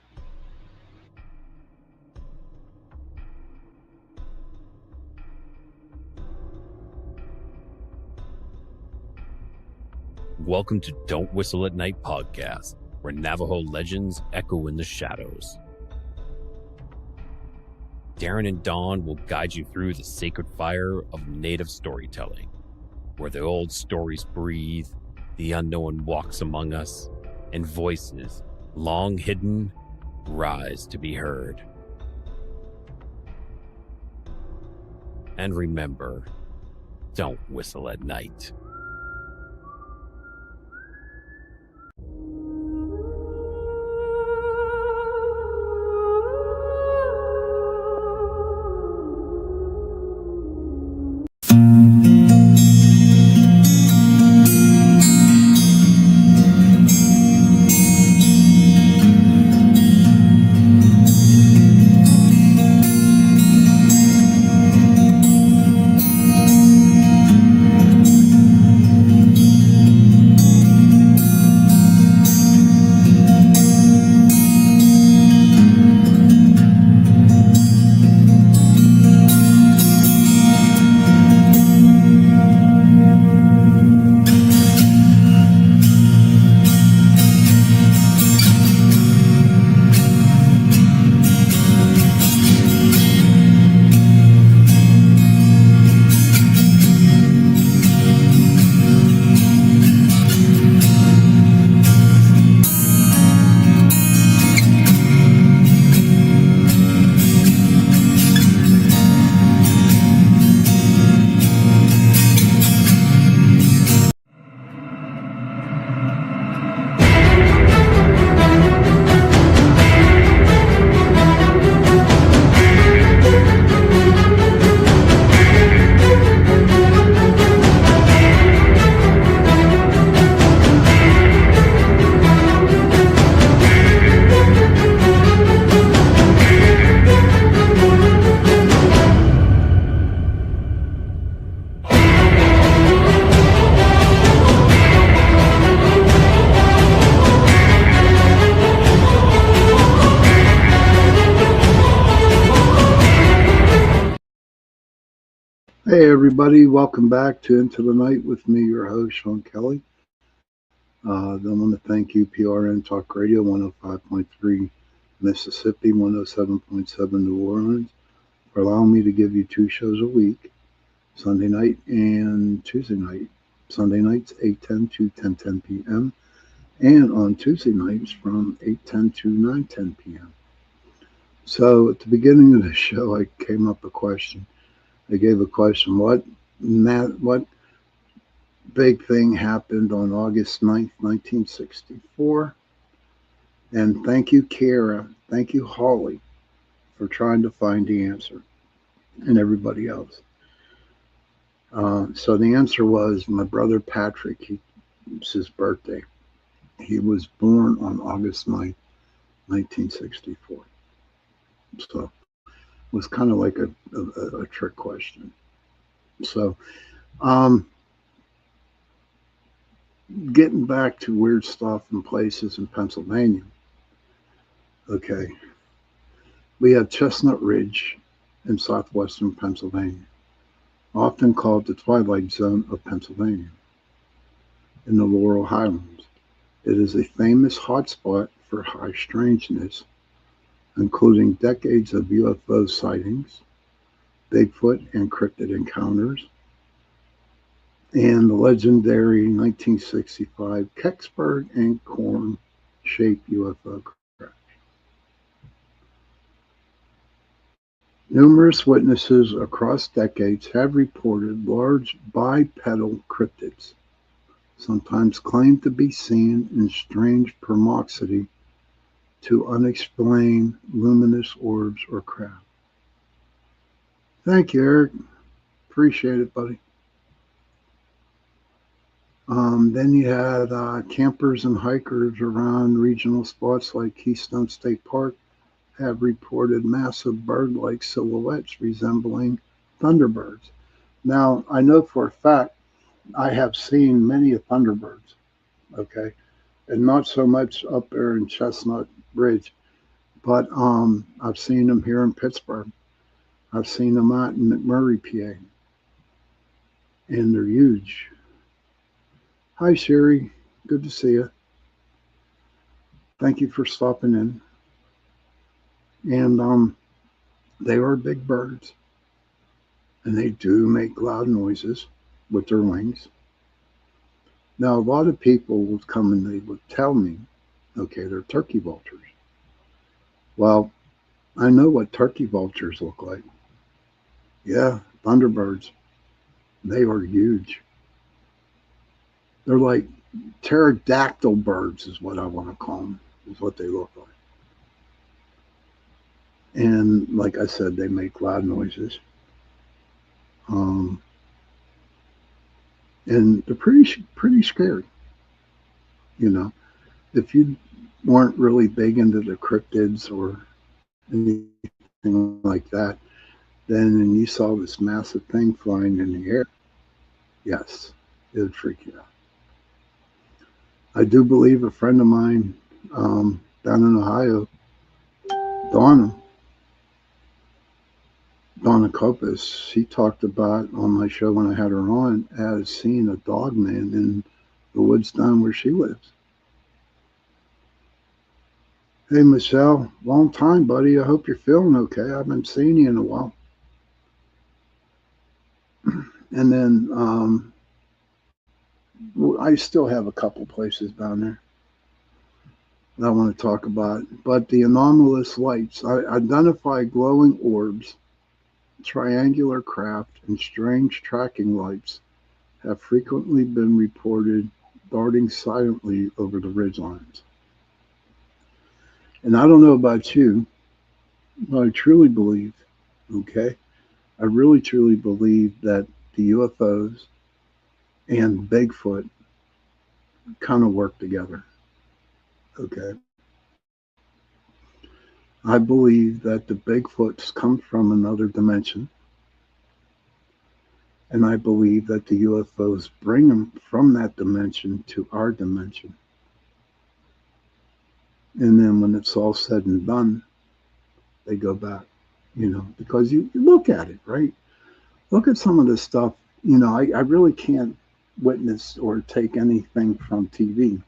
Welcome to Don't Whistle at Night podcast, where Navajo legends echo in the shadows. Darren and Dawn will guide you through the sacred fire of native storytelling, where the old stories breathe, the unknown walks among us, and voices, long hidden, rise to be heard. And remember, don't whistle at night. Hey, everybody, welcome back to Into the Night with me, your host, Sean Kelly. I want to thank you, PRN Talk Radio 105.3 Mississippi, 107.7 New Orleans, for allowing me to give you two shows a week, Sunday night and Tuesday night. Sunday nights, 8:10 to 10:10 p.m., and on Tuesday nights from 8:10 to 9:10 p.m. So at the beginning of the show, I came up a question. I gave a question, what big thing happened on August 9th, 1964? And thank you, Kara. Thank you, Holly, for trying to find the answer, and everybody else. So the answer was my brother Patrick. It's his birthday. He was born on August 9th, 1964. So it was kind of like a trick question. So um, getting back to weird stuff and places in Pennsylvania. Okay, we have Chestnut Ridge in southwestern Pennsylvania, often called the Twilight Zone of Pennsylvania, in the Laurel Highlands. It is a famous hotspot for high strangeness, including decades of UFO sightings, Bigfoot and cryptid encounters, and the legendary 1965 Kecksburg and corn-shaped UFO crash. Numerous witnesses across decades have reported large bipedal cryptids, sometimes claimed to be seen in strange proximity to unexplained luminous orbs or craft. Thank you, Eric. Appreciate it, buddy. Then you had campers and hikers around regional spots like Keystone State Park have reported massive bird-like silhouettes resembling thunderbirds. Now, I know for a fact I have seen many thunderbirds, okay, and not so much up there in Chestnut Ridge, but I've seen them here in Pittsburgh. I've seen them out in McMurray, PA, and they're huge. Hi, Sherry. Good to see you. Thank you for stopping in. And they are big birds, and they do make loud noises with their wings. Now, a lot of people would come and they would tell me, okay, they're turkey vultures. Well, I know what turkey vultures look like. Yeah, thunderbirds. They are huge. They're like pterodactyl birds, is what I want to call them, is what they look like. And like I said, they make loud noises. And they're pretty scary. You know, if you weren't really big into the cryptids or anything like that, then and you saw this massive thing flying in the air, yes, it would freak you out. I do believe a friend of mine down in Ohio, Donna, Donna Copus, she talked about on my show when I had her on as seeing a dog man in the woods down where she lives. Hey, Michelle, long time, buddy. I hope you're feeling okay. I haven't seen you in a while. And then I still have a couple places down there that I want to talk about. But the anomalous lights, I identify glowing orbs, triangular craft, and strange tracking lights have frequently been reported darting silently over the ridgelines. And I don't know about you, but I truly believe, okay, I really truly believe that the UFOs and Bigfoot kind of work together. Okay. I believe that the Bigfoots come from another dimension. And I believe that the UFOs bring them from that dimension to our dimension. And then when it's all said and done, they go back, because you look at it, right? look at some of this stuff. I really can't witness or take anything from TV.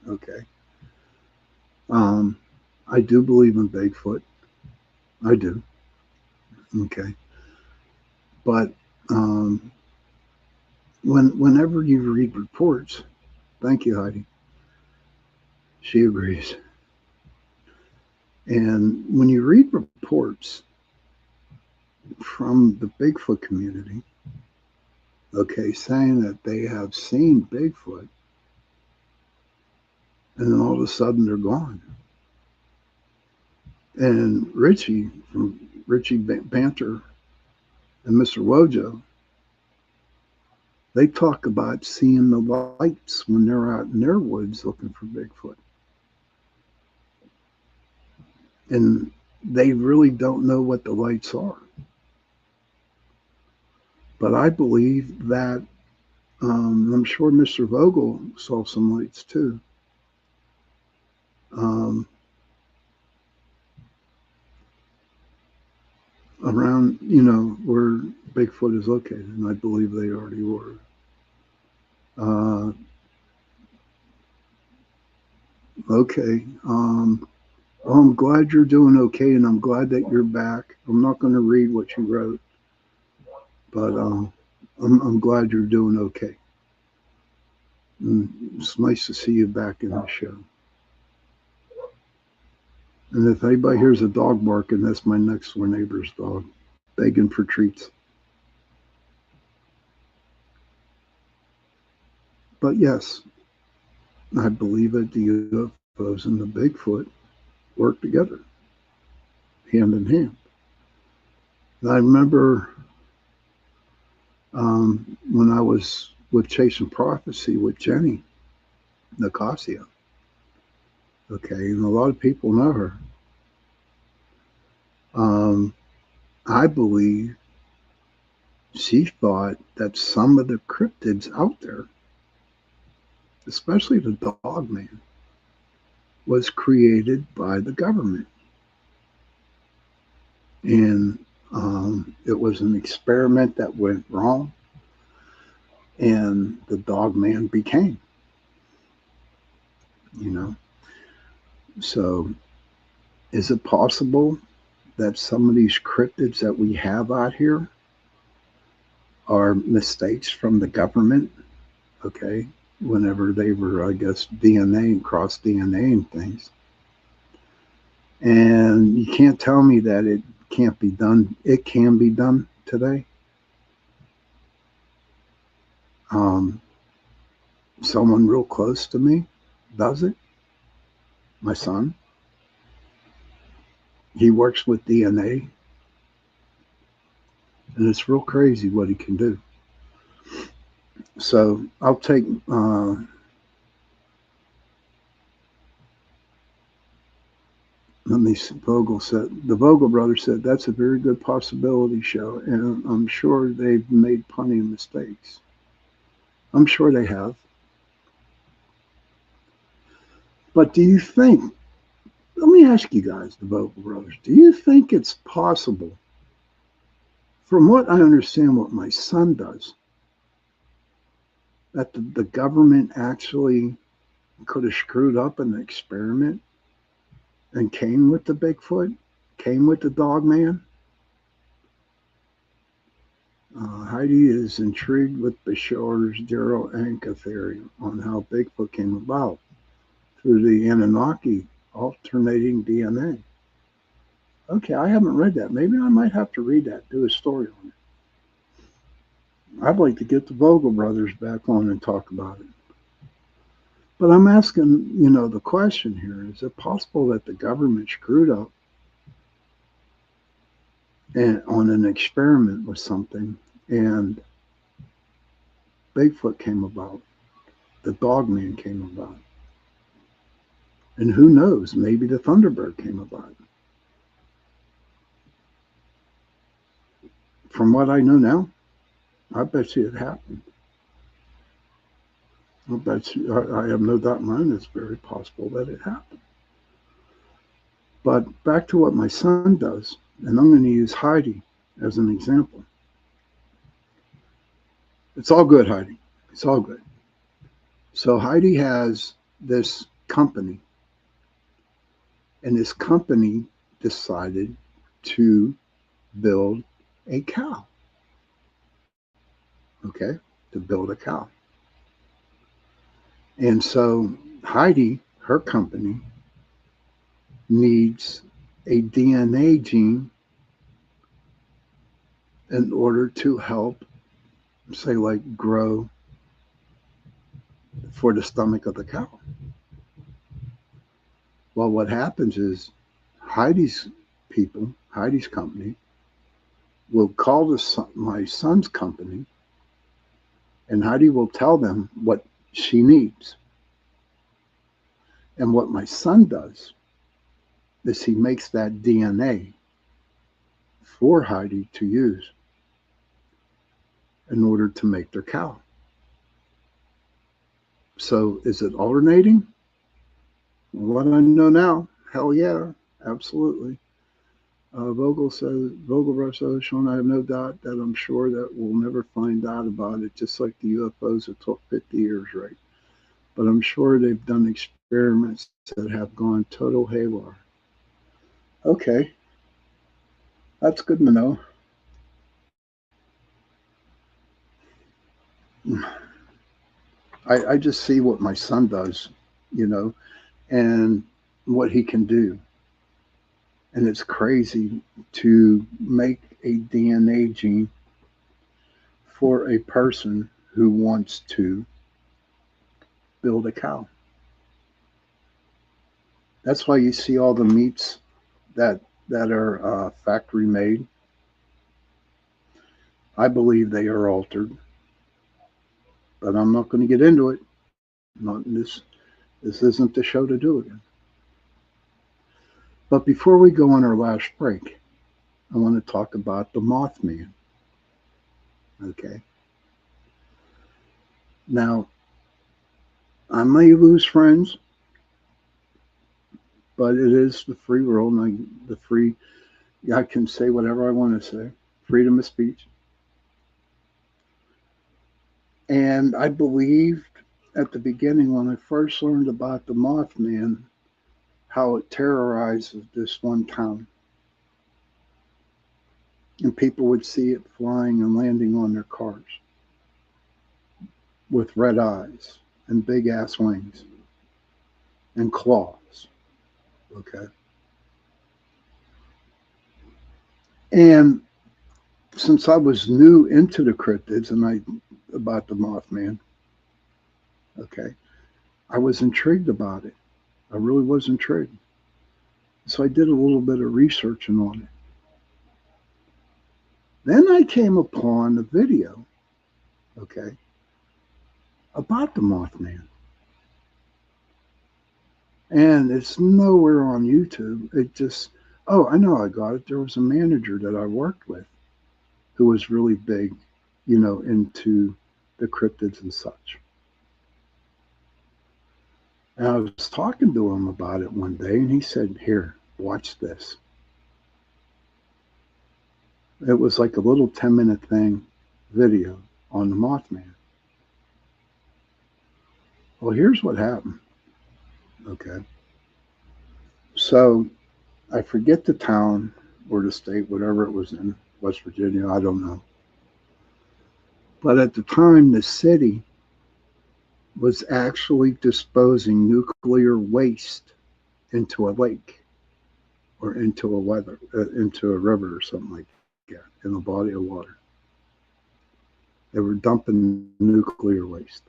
Okay. Um, I do believe in Bigfoot. I do. Okay. But um, whenever you read reports, thank you, Heidi. She agrees. And when you read reports from the Bigfoot community, okay, saying that they have seen Bigfoot, and then all of a sudden they're gone. And Richie from Richie Banter and Mr. Wojo, they talk about seeing the lights when they're out in their woods looking for Bigfoot. And they really don't know what the lights are. But I believe that I'm sure Mr. Vogel saw some lights too. Um, Around, where Bigfoot is located, and I believe they already were. Uh, okay. Well, I'm glad you're doing okay, and I'm glad that you're back. I'm not going to read what you wrote, but I'm glad you're doing okay. And it's nice to see you back in the show. And if anybody hears a dog barking, that's my next door neighbor's dog, begging for treats. But yes, I believe that the UFOs and the Bigfoot work together, hand in hand. And I remember when I was with Chasing Prophecy with Jenny Nicasio. Okay, and a lot of people know her. Um, I believe she thought that some of the cryptids out there, especially the dog man, was created by the government. And it was an experiment that went wrong, and the dog man became, you know. So, is it possible that some of these cryptids that we have out here are mistakes from the government? Okay, whenever they were, I guess, DNA and cross DNA and things. And you can't tell me that it can't be done. It can be done today. Um, Someone real close to me does it. My son. He works with DNA, and it's real crazy what he can do. So I'll take. Let me see. Vogel said the Vogel brothers said that's a very good possibility show, and I'm sure they've made plenty of mistakes. I'm sure they have. But do you think? Let me ask you guys, the Vogel brothers. Do you think it's possible? From what I understand, what my son does, that the government actually could have screwed up an experiment and came with the Bigfoot, came with the dog man. Heidi is intrigued with Bashar's Daryl Anka theory on how Bigfoot came about through the Anunnaki alternating DNA. Okay, I haven't read that. Maybe I might have to read that, do a story on it. I'd like to get the Vogel brothers back on and talk about it. But I'm asking, the question here, is it possible that the government screwed up and on an experiment with something and Bigfoot came about, the dog man came about? And who knows, maybe the Thunderbird came about. From what I know now, I bet you it happened. I bet you, I have no doubt in mind it's very possible that it happened. But back to what my son does, and I'm going to use Heidi as an example. It's all good, Heidi. It's all good. So Heidi has this company, and this company decided to build a cow. Okay, to build a cow. And so Heidi, her company, needs a DNA gene in order to help, say, like grow for the stomach of the cow. Well, what happens is Heidi's people, Heidi's company, will call my son's company, and Heidi will tell them what she needs. And what my son does is he makes that DNA for Heidi to use in order to make their cow. So is it alternating? What I know now, hell yeah, absolutely. Vogelbrush says, Sean, I have no doubt that I'm sure that we'll never find out about it, just like the UFOs it took 50 years, right? But I'm sure they've done experiments that have gone total haywire. Okay, that's good to know. I just see what my son does, you know, and what he can do. And it's crazy to make a DNA gene for a person who wants to build a cow. That's why you see all the meats that are factory made. I believe they are altered, but I'm not going to get into it. Not in this. This isn't the show to do it in. But before we go on our last break, I want to talk about the Mothman. Okay. Now, I may lose friends, but it is the free world, and I can say whatever I want to say, freedom of speech. And I believed at the beginning when I first learned about the Mothman, how it terrorized this one town. And people would see it flying and landing on their cars with red eyes and big ass wings and claws. Okay. And since I was new into the cryptids and about the Mothman, okay, I was intrigued about it. I really was intrigued. So I did a little bit of researching on it. Then I came upon a video, okay, about the Mothman. And it's nowhere on YouTube. It just, oh, I know I got it. There was a manager that I worked with who was really big, into the cryptids and such. And I was talking to him about it one day, and he said, here, watch this. It was like a little 10-minute thing, video on the Mothman. Well, here's what happened. Okay. So I forget the town or the state, whatever it was in, West Virginia, I don't know. But at the time, the city was actually disposing nuclear waste into a lake or into a river or something like that, in a body of water. They were dumping nuclear waste.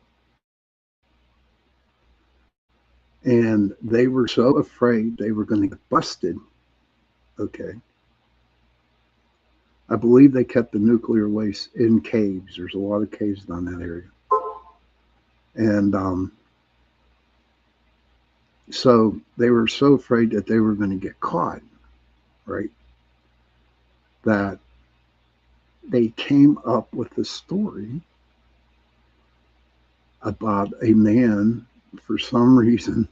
And they were so afraid they were going to get busted. Okay. I believe they kept the nuclear waste in caves. There's a lot of caves down that area. And so they were so afraid that they were going to get caught, right? That they came up with a story about a man, for some reason,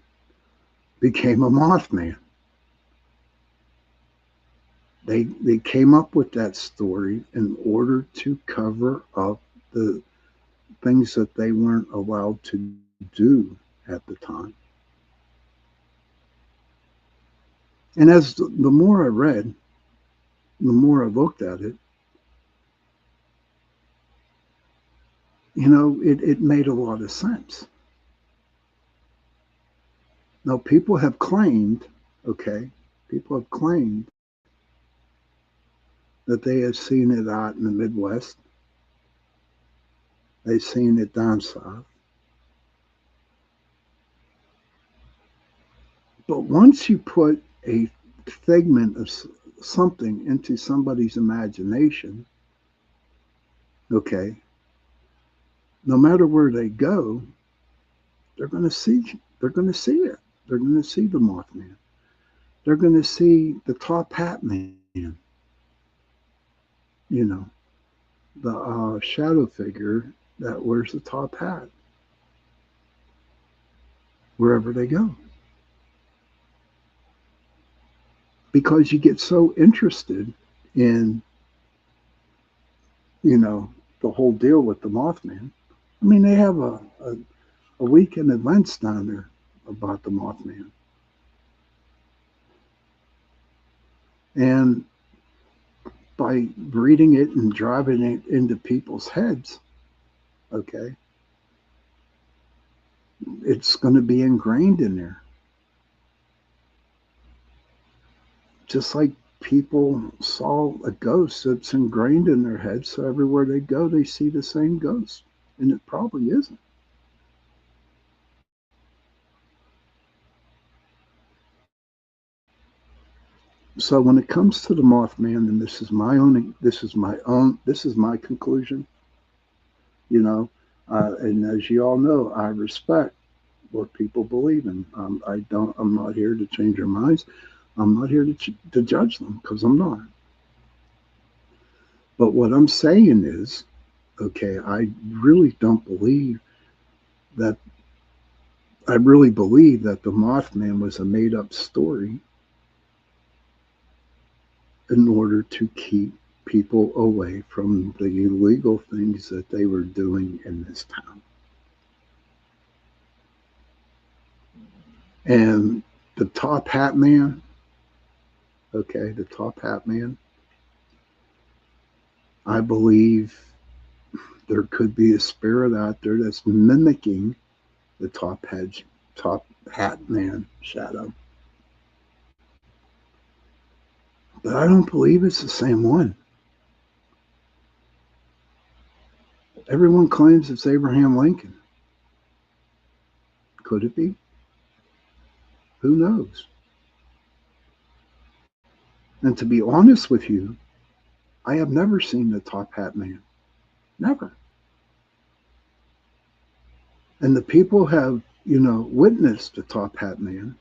became a Mothman. They came up with that story in order to cover up the things that they weren't allowed to do at the time. And as the more I read, the more I looked at it, it made a lot of sense. Now, people have claimed, okay, people have claimed that they have seen it out in the Midwest. They've seen it down south. But once you put a figment of something into somebody's imagination, okay, no matter where they go, they're going to see they're going to see it. They're going to see the Mothman. They're going to see the top hat man, you know, the shadow figure that wears the top hat wherever they go. Because you get so interested in, you know, the whole deal with the Mothman. I mean, they have a weekend events down there about the Mothman. And by reading it and driving it into people's heads, okay, it's going to be ingrained in there. Just like people saw a ghost that's ingrained in their heads, so everywhere they go, they see the same ghost. And it probably isn't. So when it comes to the Mothman, and this is my conclusion, you know, and as you all know, I respect what people believe in. I'm not here to change their minds. I'm not here to judge them, because I'm not. But what I'm saying is, okay, really don't believe that. I really believe that the Mothman was a made up story in order to keep people away from the illegal things that they were doing in this town. And the top hat man, okay, the top hat man, I believe there could be a spirit out there that's mimicking the top hat man shadow. But I don't believe it's the same one. Everyone claims it's Abraham Lincoln. Could it be? Who knows? And to be honest with you, I have never seen the top hat man. Never. And the people have, witnessed the top hat man.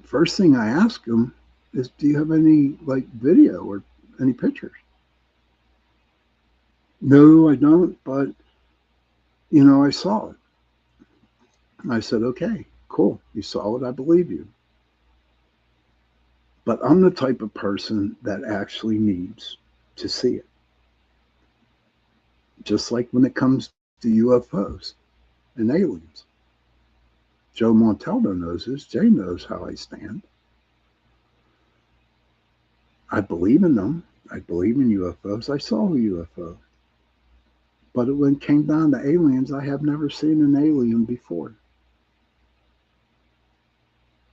First thing I ask them is, do you have any video or any pictures? No, I don't, but I saw it. I said, okay, cool. You saw it. I believe you. But I'm the type of person that actually needs to see it. Just like when it comes to UFOs and aliens. Joe Montaldo knows this. Jay knows how I stand. I believe in them. I believe in UFOs. I saw a UFO. But when it came down to aliens, I have never seen an alien before.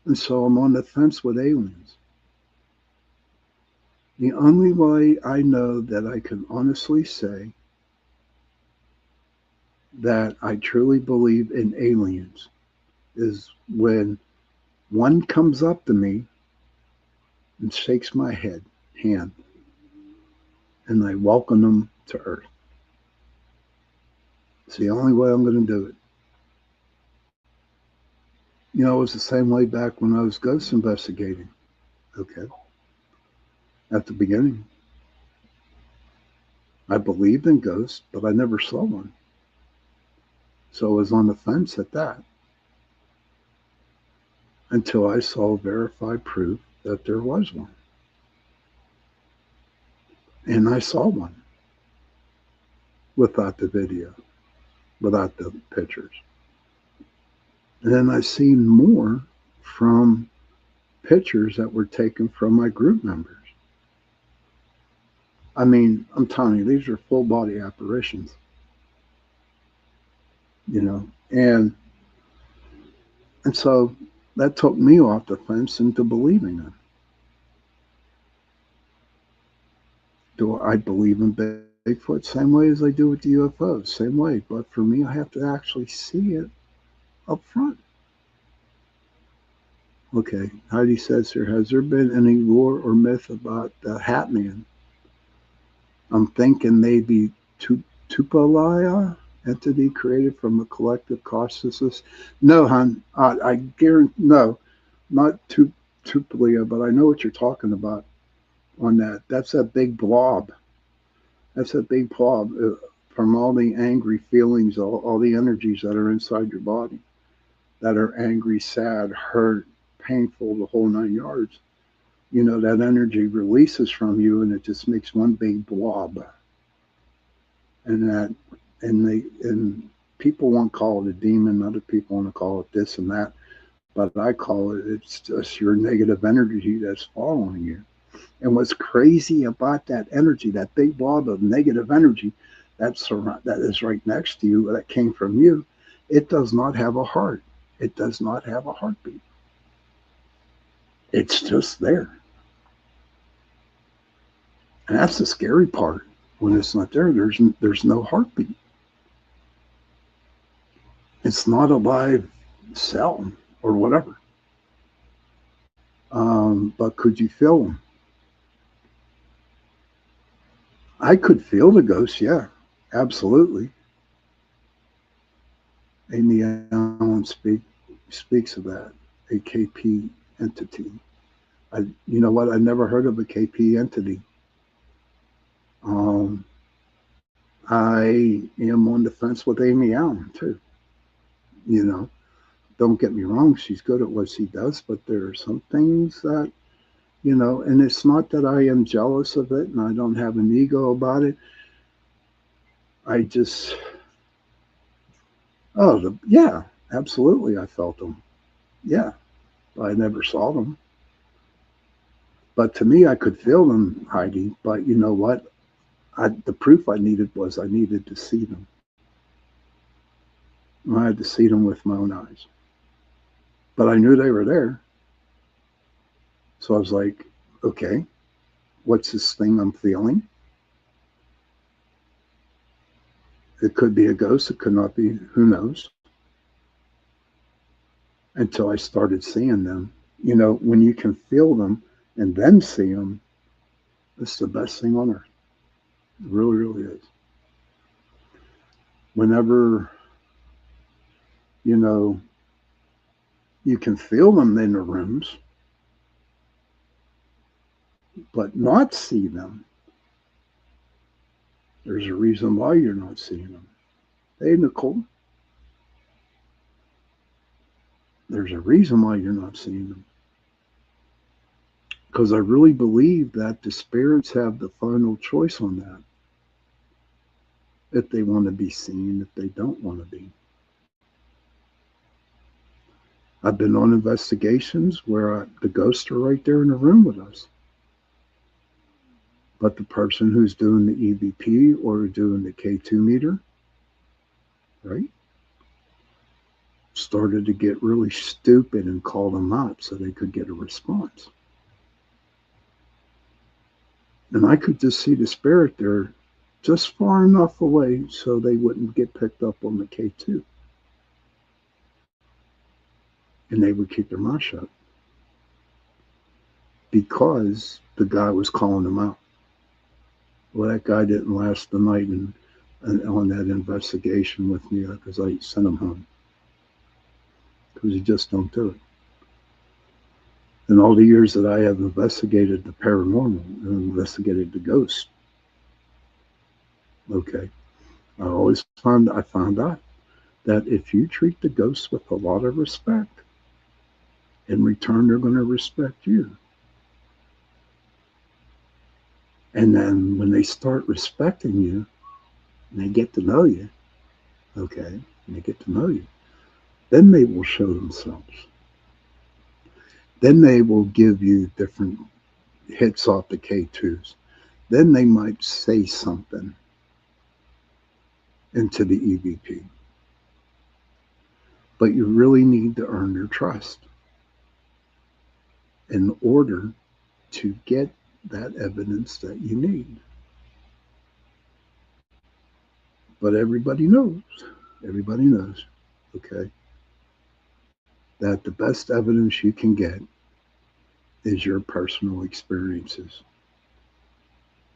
And so I'm on the fence with aliens. The only way I know that I can honestly say that I truly believe in aliens is when one comes up to me and shakes my hand, and I welcome them to Earth. It's the only way I'm going to do it. It was the same way back when I was ghost investigating. Okay. At the beginning, I believed in ghosts, but I never saw one. So I was on the fence at that until I saw verified proof that there was one. And I saw one. without the video, without the pictures. And then I seen more from pictures that were taken from my group members. I mean, I'm telling you, these are full body apparitions, you know, and so that took me off the fence into believing them. Do I believe in Bigfoot? Same way as I do with the UFOs, same way. But for me, I have to actually see it up front. Okay, Heidi says here, has there been any lore or myth about the Hat Man? I'm thinking maybe Tupalaya, entity created from a collective consciousness. No, hon, I guarantee, no, not Tupalia, but I know what you're talking about on that. That's a big blob. That's a big blob from all the angry feelings, all the energies that are inside your body, that are angry, sad, hurt, painful, the whole 9 yards. You know, that energy releases from you and it just makes one big blob. And people won't call it a demon, other people want to call it this and that, but I call it's just your negative energy that's following you. And what's crazy about that energy, that big blob of negative energy that is right next to you, that came from you, it does not have a heart. It does not have a heartbeat. It's just there. And that's the scary part. When it's not there, there's no heartbeat. It's not a live cell or whatever. But could you feel them? I could feel the ghost, yeah, absolutely. Amy Allen speaks of that, a KP entity. You know what? I never heard of a KP entity. I am on the fence with Amy Allen too. You know, don't get me wrong, she's good at what she does, but there are some things that, you know, and it's not that I am jealous of it and I don't have an ego about it. I just, yeah, absolutely, I felt them. Yeah, I never saw them. But to me, I could feel them, Heidi. But you know what? The proof I needed to see them. I had to see them with my own eyes. But I knew they were there. So I was like, okay, what's this thing I'm feeling? It could be a ghost. It could not be. Who knows? Until I started seeing them. You know, when you can feel them and then see them, it's the best thing on earth. It really, really is. Whenever, you know, you can feel them in the rooms, but not see them, there's a reason why you're not seeing them. Hey, Nicole, there's a reason why you're not seeing them. Because I really believe that the spirits have the final choice on that. If they want to be seen, if they don't want to be. I've been on investigations where the ghosts are right there in the room with us. But the person who's doing the EVP or doing the K2 meter, right, started to get really stupid and call them out so they could get a response. And I could just see the spirit there just far enough away so they wouldn't get picked up on the K2. And they would keep their mouth shut because the guy was calling them out. Well, that guy didn't last the night and on that investigation with me because I sent him home because you just don't do it. In all the years that I have investigated the paranormal and investigated the ghosts, okay, I found out that if you treat the ghosts with a lot of respect, in return, they're going to respect you. And then when they start respecting you, and they get to know you, okay, and they get to know you, then they will show themselves. Then they will give you different hits off the K2s. Then they might say something into the EVP. But you really need to earn their trust in order to get that evidence that you need. But everybody knows, okay, that the best evidence you can get is your personal experiences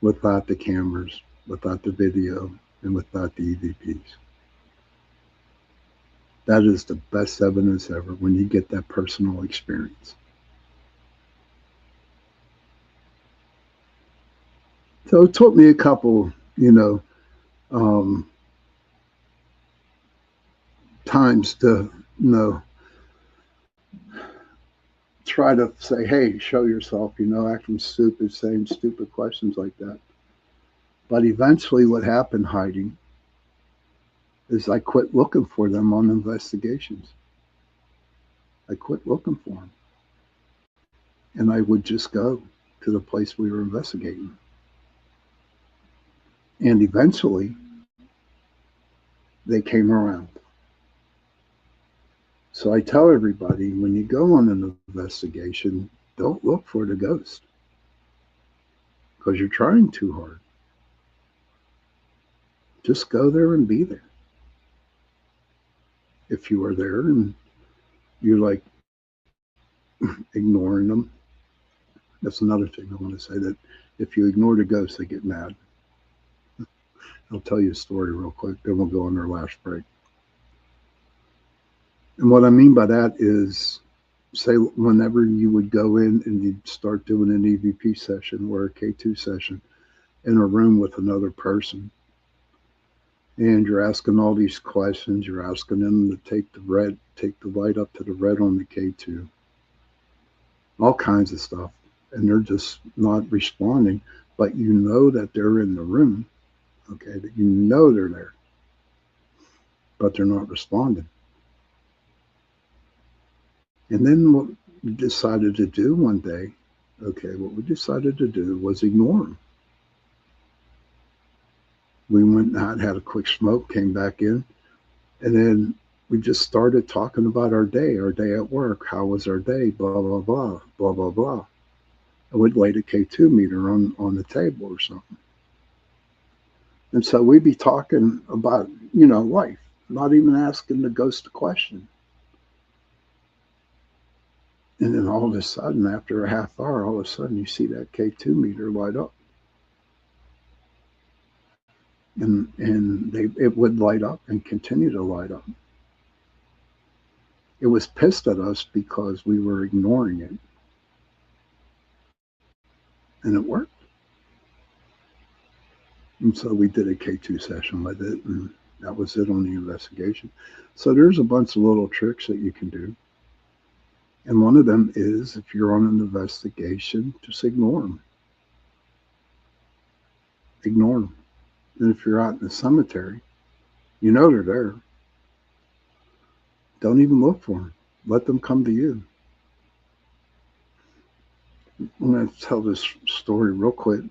without the cameras, without the video, and without the EVPs. That is the best evidence ever when you get that personal experience. So it took me a couple, um, times to, try to say, hey, show yourself, acting stupid, saying stupid questions like that. But eventually, what happened, Heidi, is I quit looking for them on investigations. I quit looking for them. And I would just go to the place we were investigating. And eventually, they came around. So I tell everybody when you go on an investigation, don't look for the ghost because you're trying too hard. Just go there and be there. If you are there and you're like ignoring them, that's another thing I want to say, that if you ignore the ghost, they get mad. I'll tell you a story real quick, then we'll go on our last break. And what I mean by that is, say, whenever you would go in and you'd start doing an EVP session or a K2 session in a room with another person, and you're asking all these questions, you're asking them to take the light up to the red on the K2, all kinds of stuff, and they're just not responding, but you know that they're in the room, okay, that you know they're there, but they're not responding. And then what we decided to do one day, okay, what we decided to do was ignore them. We went out, had a quick smoke, came back in, and then we just started talking about our day at work. How was our day? Blah, blah, blah, blah, blah, blah. And we'd lay the K2 meter on the table or something. And so we'd be talking about, life, not even asking the ghost a question. And then all of a sudden, after a half hour, all of a sudden you see that K2 meter light up. And it would light up and continue to light up. It was pissed at us because we were ignoring it. And it worked. And so we did a K2 session with it, and that was it on the investigation. So there's a bunch of little tricks that you can do. And one of them is, if you're on an investigation, just ignore them. Ignore them. And if you're out in the cemetery, you know they're there. Don't even look for them. Let them come to you. I'm going to tell this story real quick,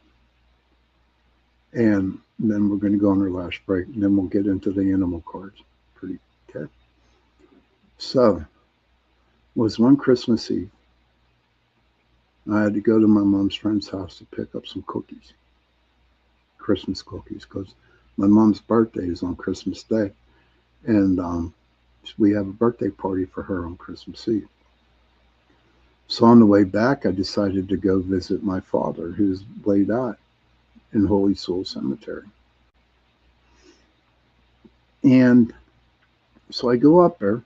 and then we're going to go on our last break, and then we'll get into the animal cards. Pretty okay. So, it was one Christmas Eve. I had to go to my mom's friend's house to pick up some cookies, Christmas cookies, because my mom's birthday is on Christmas Day, and we have a birthday party for her on Christmas Eve. So on the way back, I decided to go visit my father, who's laid out in Holy Soul Cemetery. And so I go up there.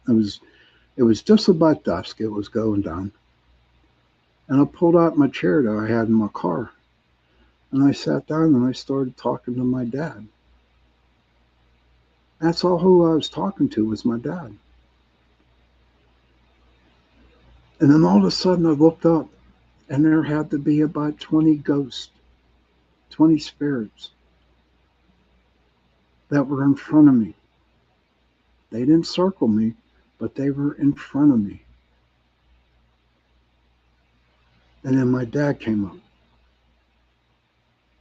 It was just about dusk. It was going down. And I pulled out my chair that I had in my car. And I sat down and I started talking to my dad. That's all who I was talking to was my dad. And then all of a sudden I looked up, and there had to be about 20 ghosts, 20 spirits that were in front of me. They didn't circle me, but they were in front of me. And then my dad came up.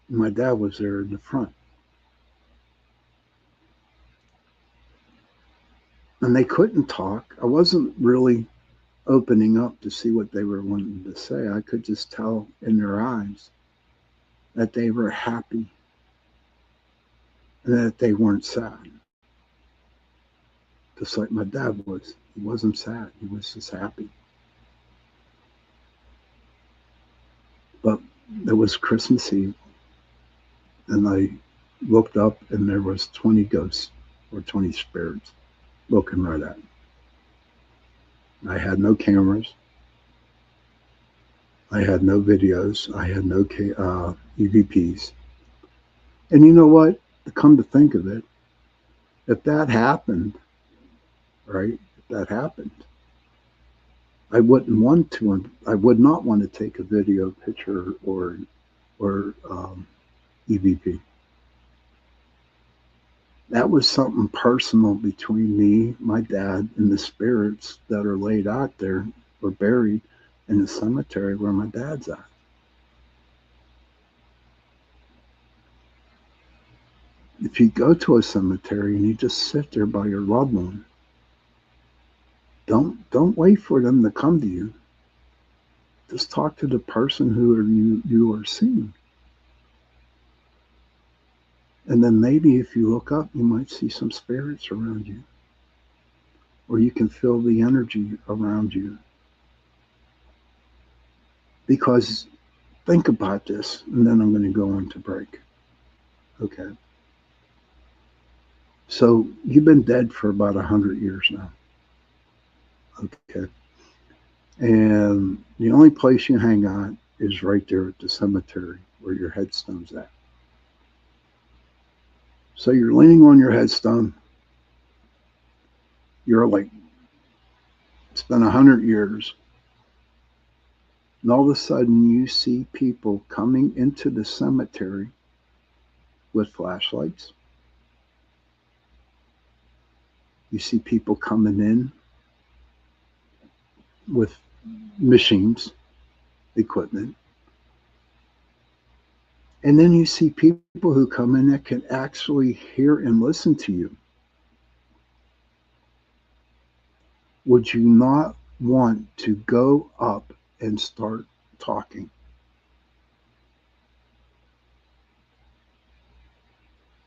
My dad was there in the front. And they couldn't talk. I wasn't really opening up to see what they were wanting to say. I could just tell in their eyes that they were happy and that they weren't sad. Just like my dad was. He wasn't sad. He was just happy. But it was Christmas Eve, and I looked up and there was 20 ghosts or 20 spirits looking right at me. I had no cameras. I had no videos. I had no EVPs. And you know what? To come to think of it, if that happened, right? If that happened, I would not want to take a video picture or EVP. That was something personal between me, my dad, and the spirits that are laid out there or buried in the cemetery where my dad's at. If you go to a cemetery and you just sit there by your loved one, don't wait for them to come to you. Just talk to the person who you are seeing. And then maybe if you look up, you might see some spirits around you. Or you can feel the energy around you. Because think about this, and then I'm going to go on to break. Okay. So you've been dead for about 100 years now. Okay. And the only place you hang out is right there at the cemetery where your headstone's at. So you're leaning on your headstone. You're like, it's been 100 years. And all of a sudden you see people coming into the cemetery with flashlights. You see people coming in with machines, equipment. And then you see people who come in that can actually hear and listen to you. Would you not want to go up and start talking?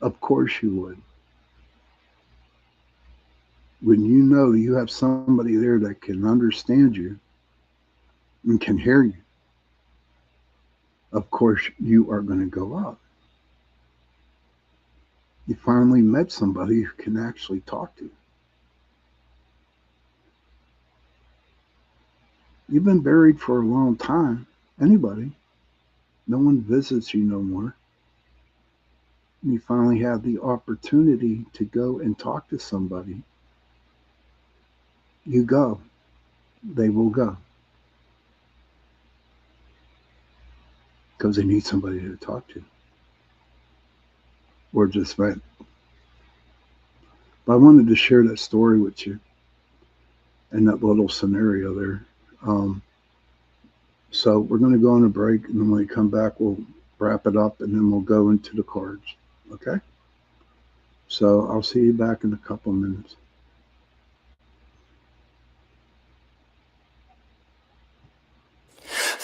Of course you would. When you know you have somebody there that can understand you and can hear you, of course you are going to go up. You finally met somebody who can actually talk to you. You've been buried for a long time. Anybody. No one visits you no more. You finally have the opportunity to go and talk to somebody. You go. They will go. Because they need somebody to talk to. Or just vent. But I wanted to share that story with you and that little scenario there. So we're going to go on a break, and then when we come back, we'll wrap it up, and then we'll go into the cards. Okay? So I'll see you back in a couple minutes.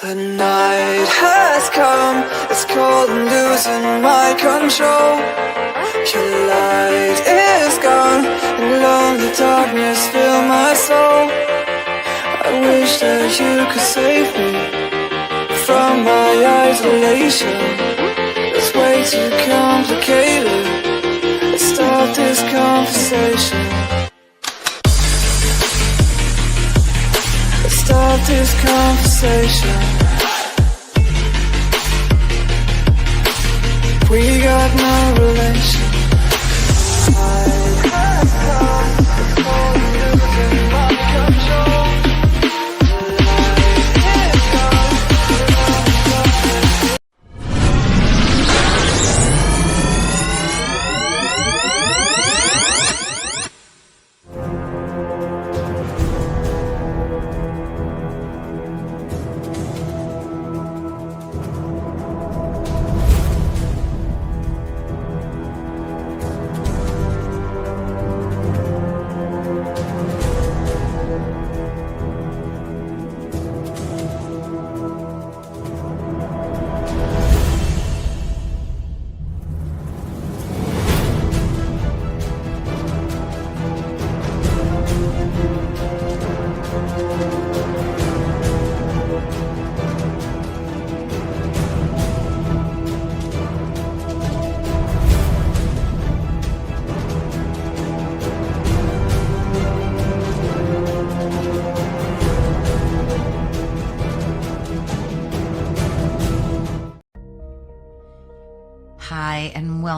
The night has come, it's cold and losing my control. Your light is gone, and lonely darkness fill my soul. I wish that you could save me from my isolation. It's way too complicated. Let's start this conversation. Let's start this conversation. We got no relation. I have come, it's all losing my control.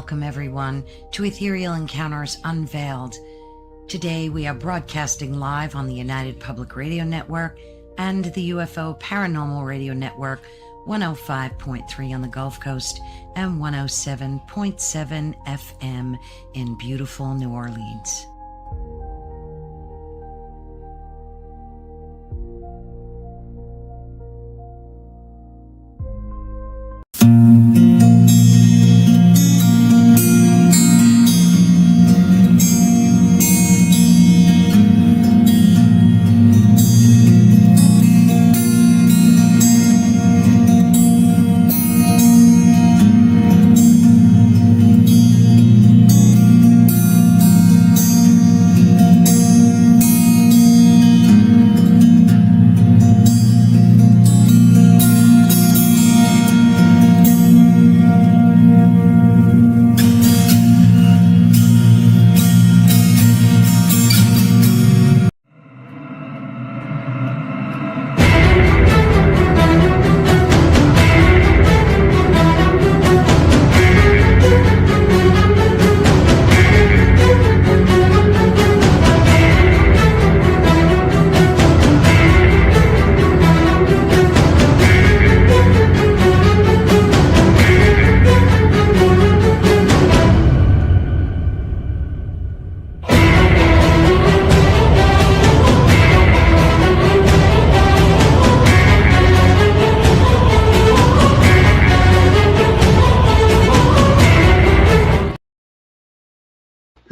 welcome everyone to Ethereal Encounters Unveiled. Today we are broadcasting live on the United Public Radio Network and the UFO Paranormal Radio Network, 105.3 on the Gulf Coast and 107.7 FM in beautiful New Orleans.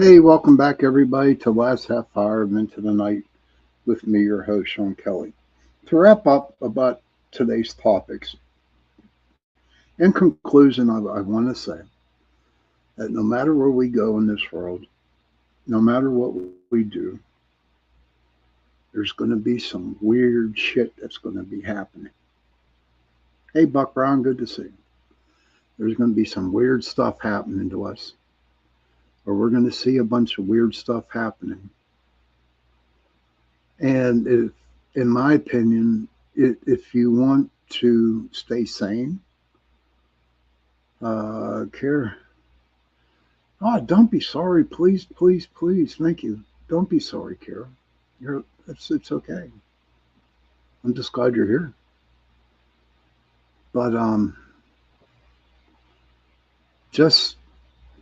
Hey, welcome back, everybody, to last half hour of Into the Night with me, your host, Sean Kelly. To wrap up about today's topics, in conclusion, I want to say that no matter where we go in this world, no matter what we do, there's going to be some weird shit that's going to be happening. Hey, Buck Brown, good to see you. There's going to be some weird stuff happening to us, or we're going to see a bunch of weird stuff happening. And if, in my opinion, if you want to stay sane, care. Oh, don't be sorry, please, please, please. Thank you. Don't be sorry, Kara. It's okay. I'm just glad you're here. But just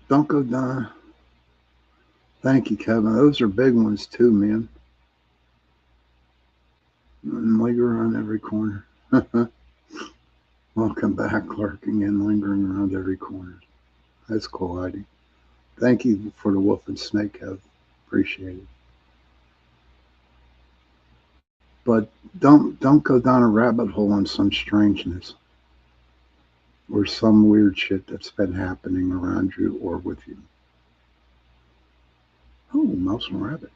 don't go down. Thank you, Kevin. Those are big ones too, man. And linger around every corner. Welcome back, lurking and lingering around every corner. That's cool, Heidi. Thank you for the wolf and snake, Kev. Appreciate it. But don't go down a rabbit hole on some strangeness or some weird shit that's been happening around you or with you. Oh, mouse and rabbit.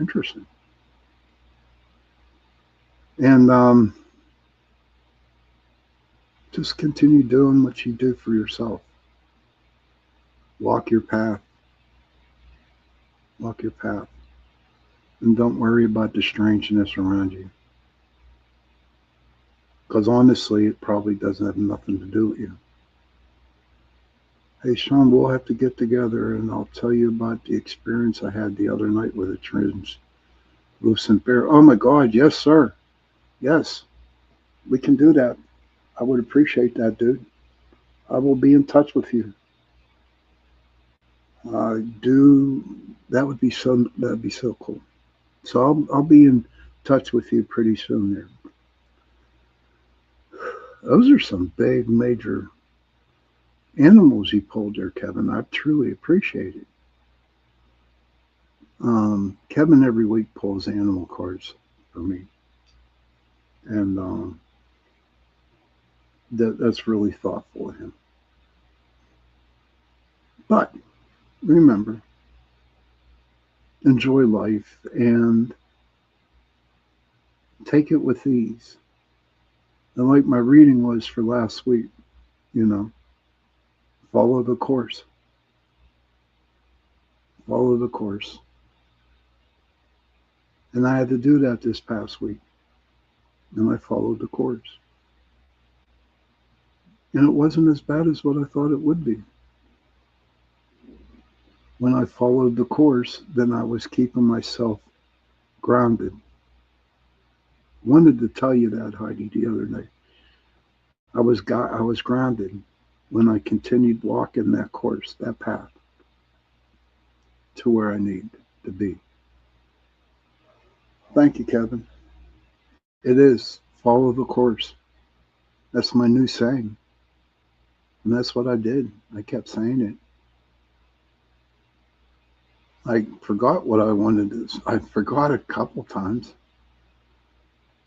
Interesting. And just continue doing what you do for yourself. Walk your path. Walk your path. And don't worry about the strangeness around you. Because honestly, it probably doesn't have nothing to do with you. Hey, Sean, we'll have to get together and I'll tell you about the experience I had the other night with a translucent bear. Oh my God, yes, sir. Yes, we can do that. I would appreciate that, dude. I will be in touch with you. That'd be so cool. So I'll be in touch with you pretty soon there. Those are some big, major animals you pulled there, Kevin. I truly appreciate it. Kevin every week pulls animal cards for me. And that's really thoughtful of him. But remember, enjoy life and take it with ease. And like my reading was for last week, follow the course. Follow the course. And I had to do that this past week. And I followed the course. And it wasn't as bad as what I thought it would be. When I followed the course, then I was keeping myself grounded. Wanted to tell you that, Heidi, the other day. I was grounded when I continued walking that course, that path to where I need to be. Thank you, Kevin. It is follow the course. That's my new saying. And that's what I did. I kept saying it. I forgot what I wanted to, I forgot a couple times.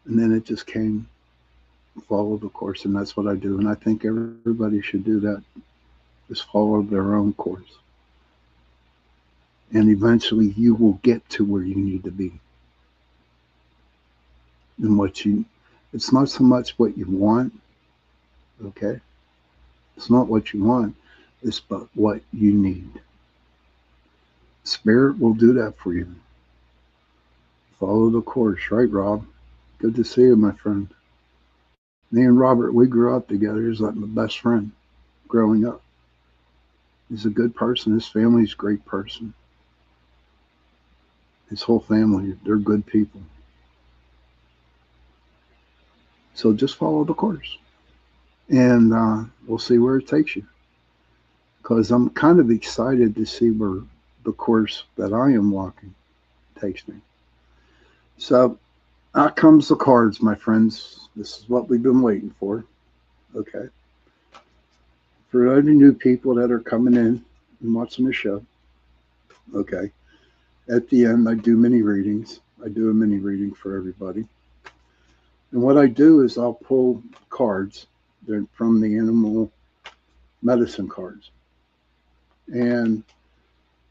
And then it just came, follow the course. And that's what I do. And I think everybody should do that, is follow their own course. And eventually you will get to where you need to be. And it's not so much what you want, okay? It's not what you want, it's but what you need. Spirit will do that for you. Follow the course, right, Rob? Good to see you, my friend. Me and Robert, we grew up together. He's like my best friend growing up. He's a good person. His family's a great person. His whole family, they're good people. So just follow the course. And we'll see where it takes you. Because I'm kind of excited to see where the course that I am walking takes me. So out comes the cards, my friends. This is what we've been waiting for. Okay. For any new people that are coming in and watching the show, okay. At the end, I do mini readings. I do a mini reading for everybody. And what I do is I'll pull cards. They're from the animal medicine cards. And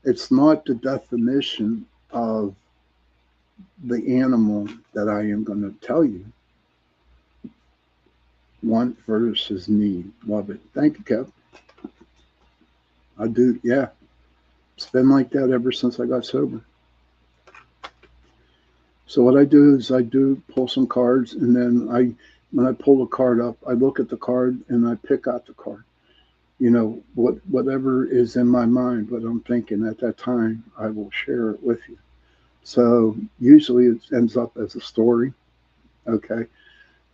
it's not the definition of the animal that I am going to tell you. Want versus need. Love it. Thank you, Kev. I do, yeah. It's been like that ever since I got sober. So what I do is I do pull some cards, and then when I pull the card up, I look at the card and I pick out the card. You know, whatever is in my mind, what I'm thinking at that time, I will share it with you. So usually it ends up as a story. Okay.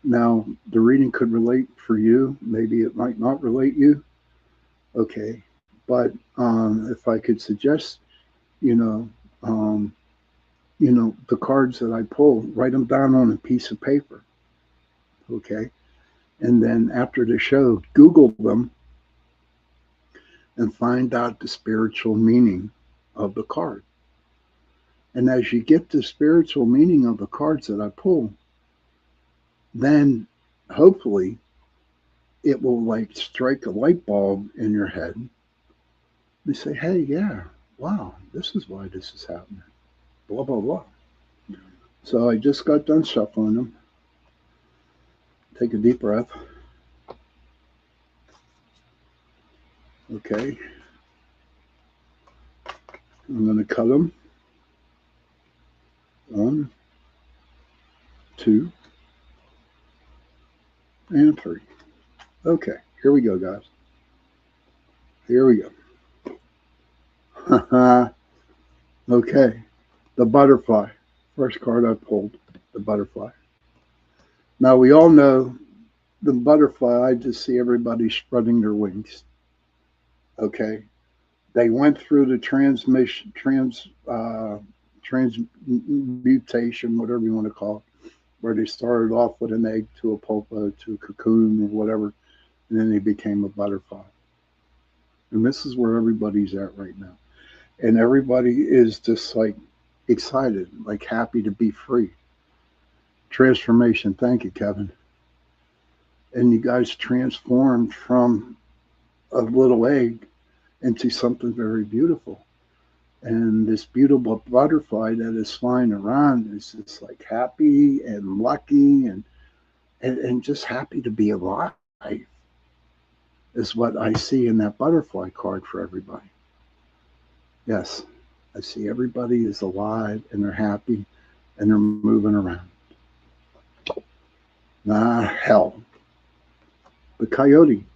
Now the reading could relate for you. Maybe it might not relate you. Okay. But if I could suggest, you know, the cards that I pull, write them down on a piece of paper. Okay. And then after the show, Google them and find out the spiritual meaning of the card. And as you get the spiritual meaning of the cards that I pull, then hopefully it will like strike a light bulb in your head. You say, hey, yeah, wow, this is why this is happening. Blah, blah, blah. So I just got done shuffling them. Take a deep breath. Okay. I'm going to cut them. 1, 2, and 3. Okay, here we go, guys. Here we go. Okay, the butterfly. First card I pulled, the butterfly. Now we all know the butterfly, I just see everybody spreading their wings. Okay, they went through the transmutation, whatever you want to call it, where they started off with an egg to a pupa to a cocoon or whatever, and then they became a butterfly. And this is where everybody's at right now. And everybody is just like excited, like happy to be free. Transformation. Thank you, Kevin. And you guys transformed from a little egg into something very beautiful. And this beautiful butterfly that is flying around is just like happy and lucky and just happy to be alive is what I see in that butterfly card for everybody. Yes, I see everybody is alive and they're happy and they're moving around. Hell. The coyote,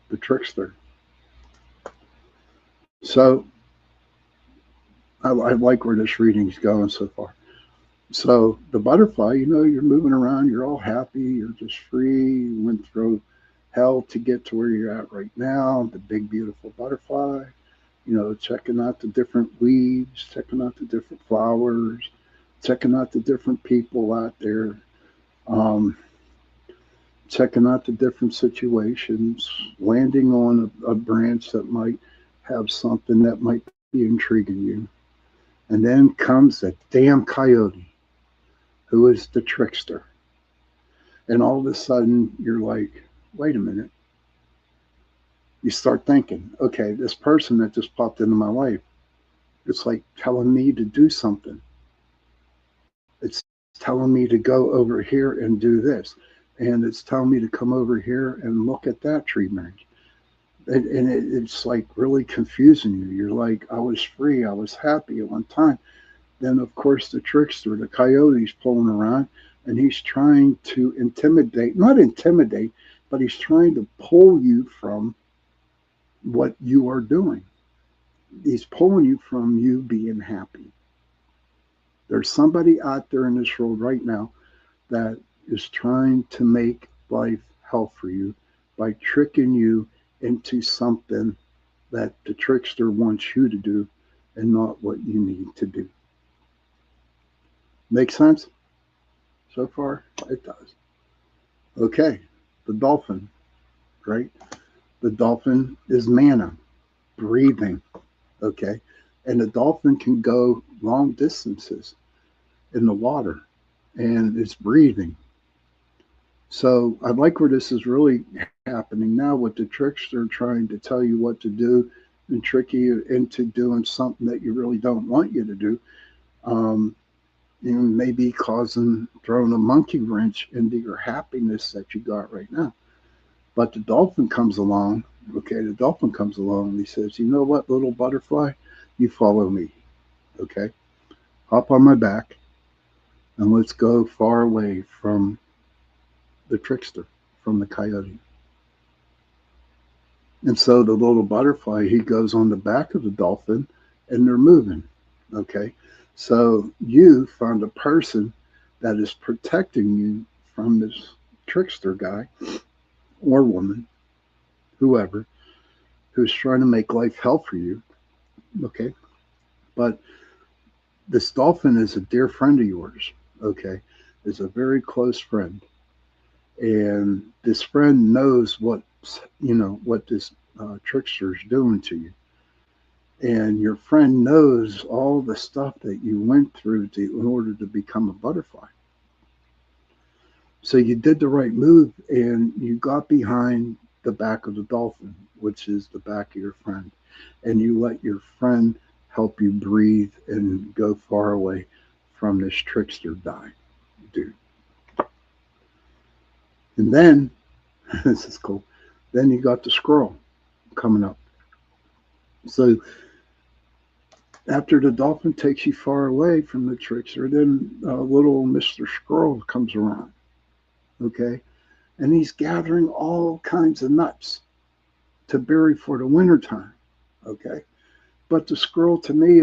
the trickster. So I like where this reading's going so far. So the butterfly, you're moving around, you're all happy, you're just free, you went through hell to get to where you're at right now, the big, beautiful butterfly, checking out the different weeds, checking out the different flowers, checking out the different people out there, um, checking out the different situations, landing on a branch that might have something that might be intriguing you. And then comes the damn coyote, who is the trickster. And all of a sudden, you're like, wait a minute. You start thinking, okay, this person that just popped into my life, it's like telling me to do something. It's telling me to go over here and do this. And it's telling me to come over here and look at that tree branch. It's like really confusing you. You're like, I was free, I was happy at one time. Then, of course, the trickster, the coyote's pulling around and he's trying to not intimidate, but he's trying to pull you from what you are doing. He's pulling you from you being happy. There's somebody out there in this world right now that is trying to make life hell for you by tricking you into something that the trickster wants you to do and not what you need to do. Make sense? So far, it does. Okay, the dolphin, right? The dolphin is mana, breathing, okay? And the dolphin can go long distances in the water and it's breathing. So I like where this is really happening now with the trickster trying to tell you what to do and trick you into doing something that you really don't want you to do. Um, maybe throwing a monkey wrench into your happiness that you got right now. But the dolphin comes along, okay? The dolphin comes along and he says, you know what, little butterfly? You follow me, okay? Hop on my back and let's go far away from the trickster, from the coyote. And so the little butterfly, he goes on the back of the dolphin and they're moving, okay? So you found a person that is protecting you from this trickster guy or woman, whoever, who's trying to make life hell for you, okay? But this dolphin is a dear friend of yours, okay? Is a very close friend. And this friend knows what this trickster is doing to you. And your friend knows all the stuff that you went through in order to become a butterfly. So you did the right move and you got behind the back of the dolphin, which is the back of your friend, and you let your friend help you breathe and go far away from this trickster dude. And then, this is cool, then you got the squirrel coming up. So after the dolphin takes you far away from the trickster, then little Mr. Squirrel comes around, okay? And he's gathering all kinds of nuts to bury for the wintertime, okay? But the squirrel to me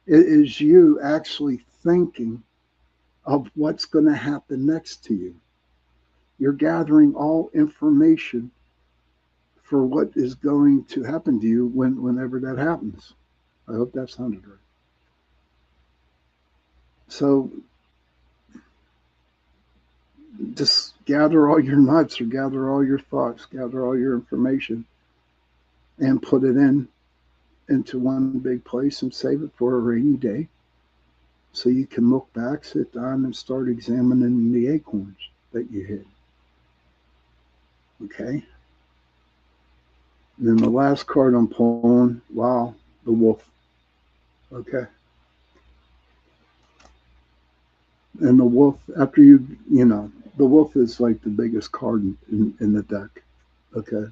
is you actually thinking of what's going to happen next to you. You're gathering all information for what is going to happen to you whenever that happens. I hope that sounded right. So just gather all your nuts or gather all your thoughts, gather all your information and put it into one big place and save it for a rainy day so you can look back, sit down, and start examining the acorns that you hid. Okay? And then the last card I'm pulling, wow, the wolf. Okay? And the wolf, after the wolf is like the biggest card in the deck. Okay?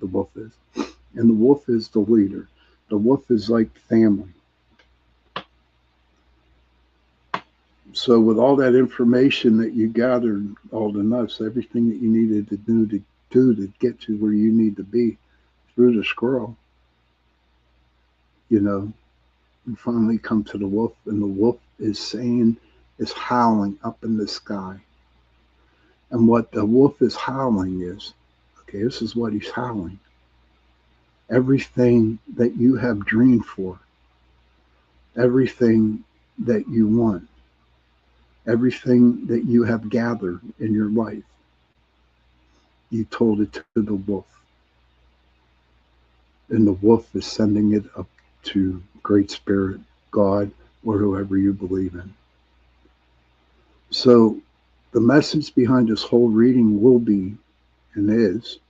The wolf is. And the wolf is the leader. The wolf is like family. So with all that information that you gathered, all the nuts, everything that you needed to do to get to where you need to be through the squirrel, you know, you finally come to the wolf, and the wolf is howling up in the sky. And what the wolf is howling is, okay, this is what he's howling. Everything that you have dreamed for, everything that you want, everything that you have gathered in your life, you told it to the wolf. And the wolf is sending it up to Great Spirit, God, or whoever you believe in. So the message behind this whole reading will be, and is,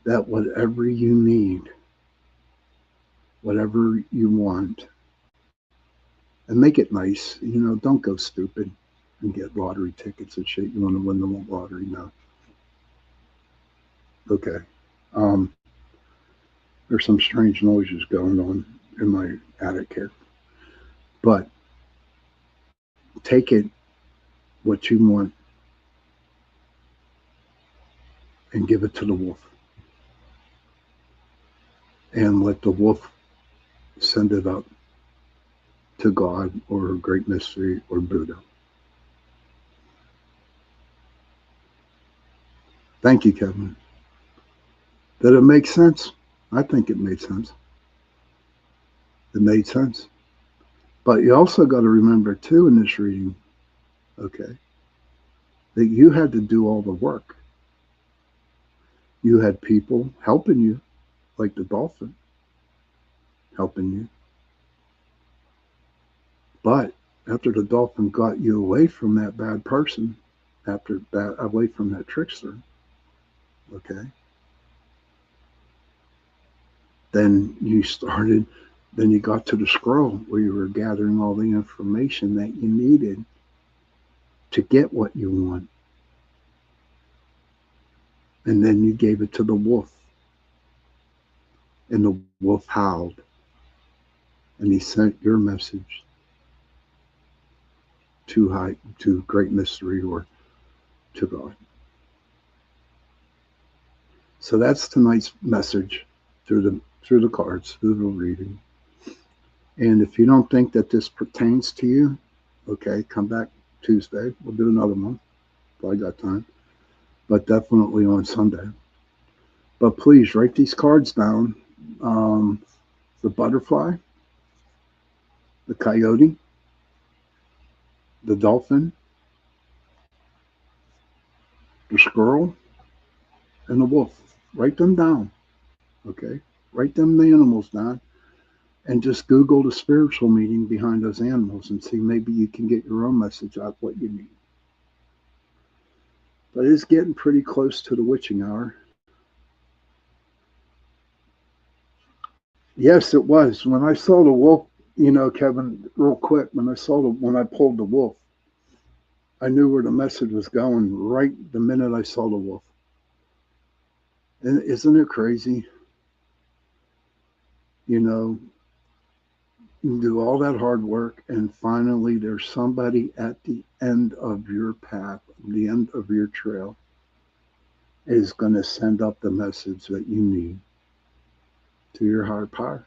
that whatever you need, whatever you want, and make it nice, don't go stupid and get lottery tickets and shit. You want to win the lottery? No. Okay. Um, there's some strange noises going on in my attic here. But take it what you want and give it to the wolf. And let the wolf send it up to God or Great Mystery or Buddha. Thank you, Kevin. Did it make sense? I think it made sense. It made sense. But you also got to remember, too, in this reading, okay, that you had to do all the work. You had people helping you, like the dolphin helping you. But after the dolphin got you away from that bad person, away from that trickster, okay, then you got to the scroll where you were gathering all the information that you needed to get what you want. And then you gave it to the wolf. And the wolf howled. And he sent your message to Great Mystery or to God. So that's tonight's message through the cards, through the reading. And if you don't think that this pertains to you, okay, come back Tuesday. We'll do another one if I got time. But definitely on Sunday. But please write these cards down. The butterfly, the coyote, the dolphin, the squirrel, and the wolf. Write them down, okay? Write them animals down and just Google the spiritual meaning behind those animals and see maybe you can get your own message out what you need. But it's getting pretty close to the witching hour. Yes, it was. When I saw the wolf, Kevin, real quick, when I pulled the wolf, I knew where the message was going right the minute I saw the wolf. And isn't it crazy? You do all that hard work, and finally there's somebody at the end of your path, the end of your trail, is going to send up the message that you need to your higher power,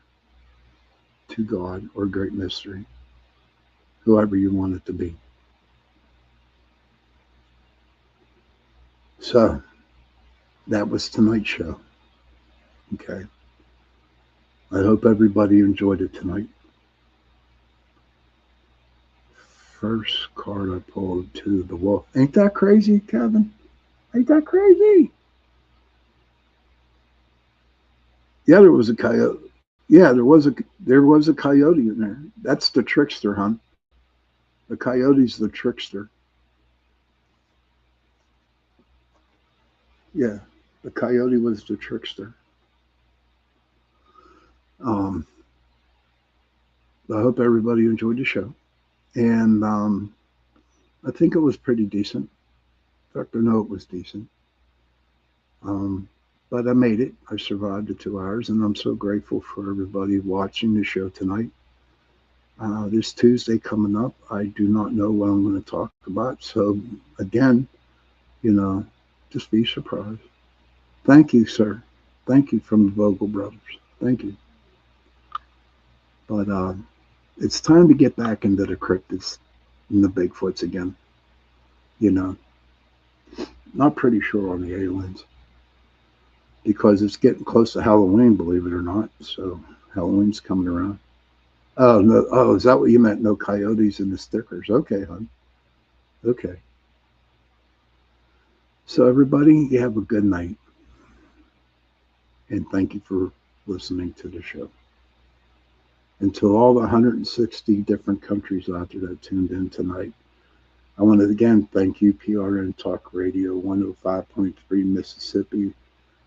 to God or Great Mystery, whoever you want it to be. So that was tonight's show. Okay. I hope everybody enjoyed it tonight. First card I pulled to the wolf. Ain't that crazy, Kevin? Ain't that crazy? Yeah, there was a coyote. Yeah, there was a coyote in there. That's the trickster, hon. The coyote's the trickster. Yeah, the coyote was the trickster. Um, I hope everybody enjoyed the show, and I think it was pretty decent. In fact, I know it was decent. Um, but I made it. I survived the 2 hours, and I'm so grateful for everybody watching the show tonight. This Tuesday coming up, I do not know what I'm going to talk about. So, again, you know, just be surprised. Thank you, sir. Thank you from the Vogel brothers. Thank you. But it's time to get back into the cryptids and the Bigfoots again. You know, not pretty sure on the aliens because it's getting close to Halloween, believe it or not. So Halloween's coming around. Oh no! Oh, is that what you meant? No coyotes in the stickers? Okay, hon. Okay. So everybody, you have a good night, and thank you for listening to the show. And to all the 160 different countries out there that tuned in tonight, I want to again thank you, PRN Talk Radio 105.3 Mississippi,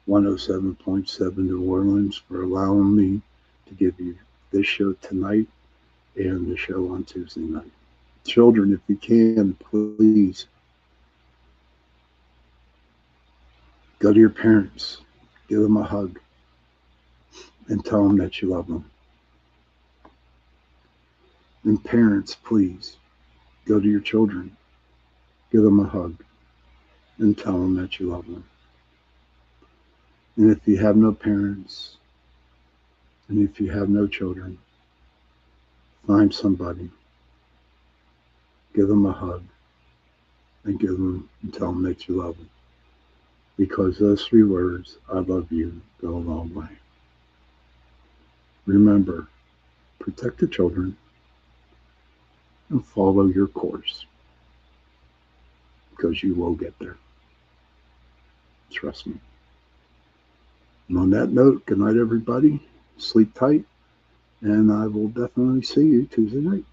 107.7 New Orleans, for allowing me to give you this show tonight and the show on Tuesday night. Children, if you can, please go to your parents, give them a hug, and tell them that you love them. And parents, please go to your children, give them a hug, and tell them that you love them. And if you have no parents, and if you have no children, find somebody, give them a hug, and give them and tell them that you love them. Because those 3 words, I love you, go a long way. Remember, protect the children and follow your course because you will get there. Trust me. And on that note, good night, everybody. Sleep tight, and I will definitely see you Tuesday night.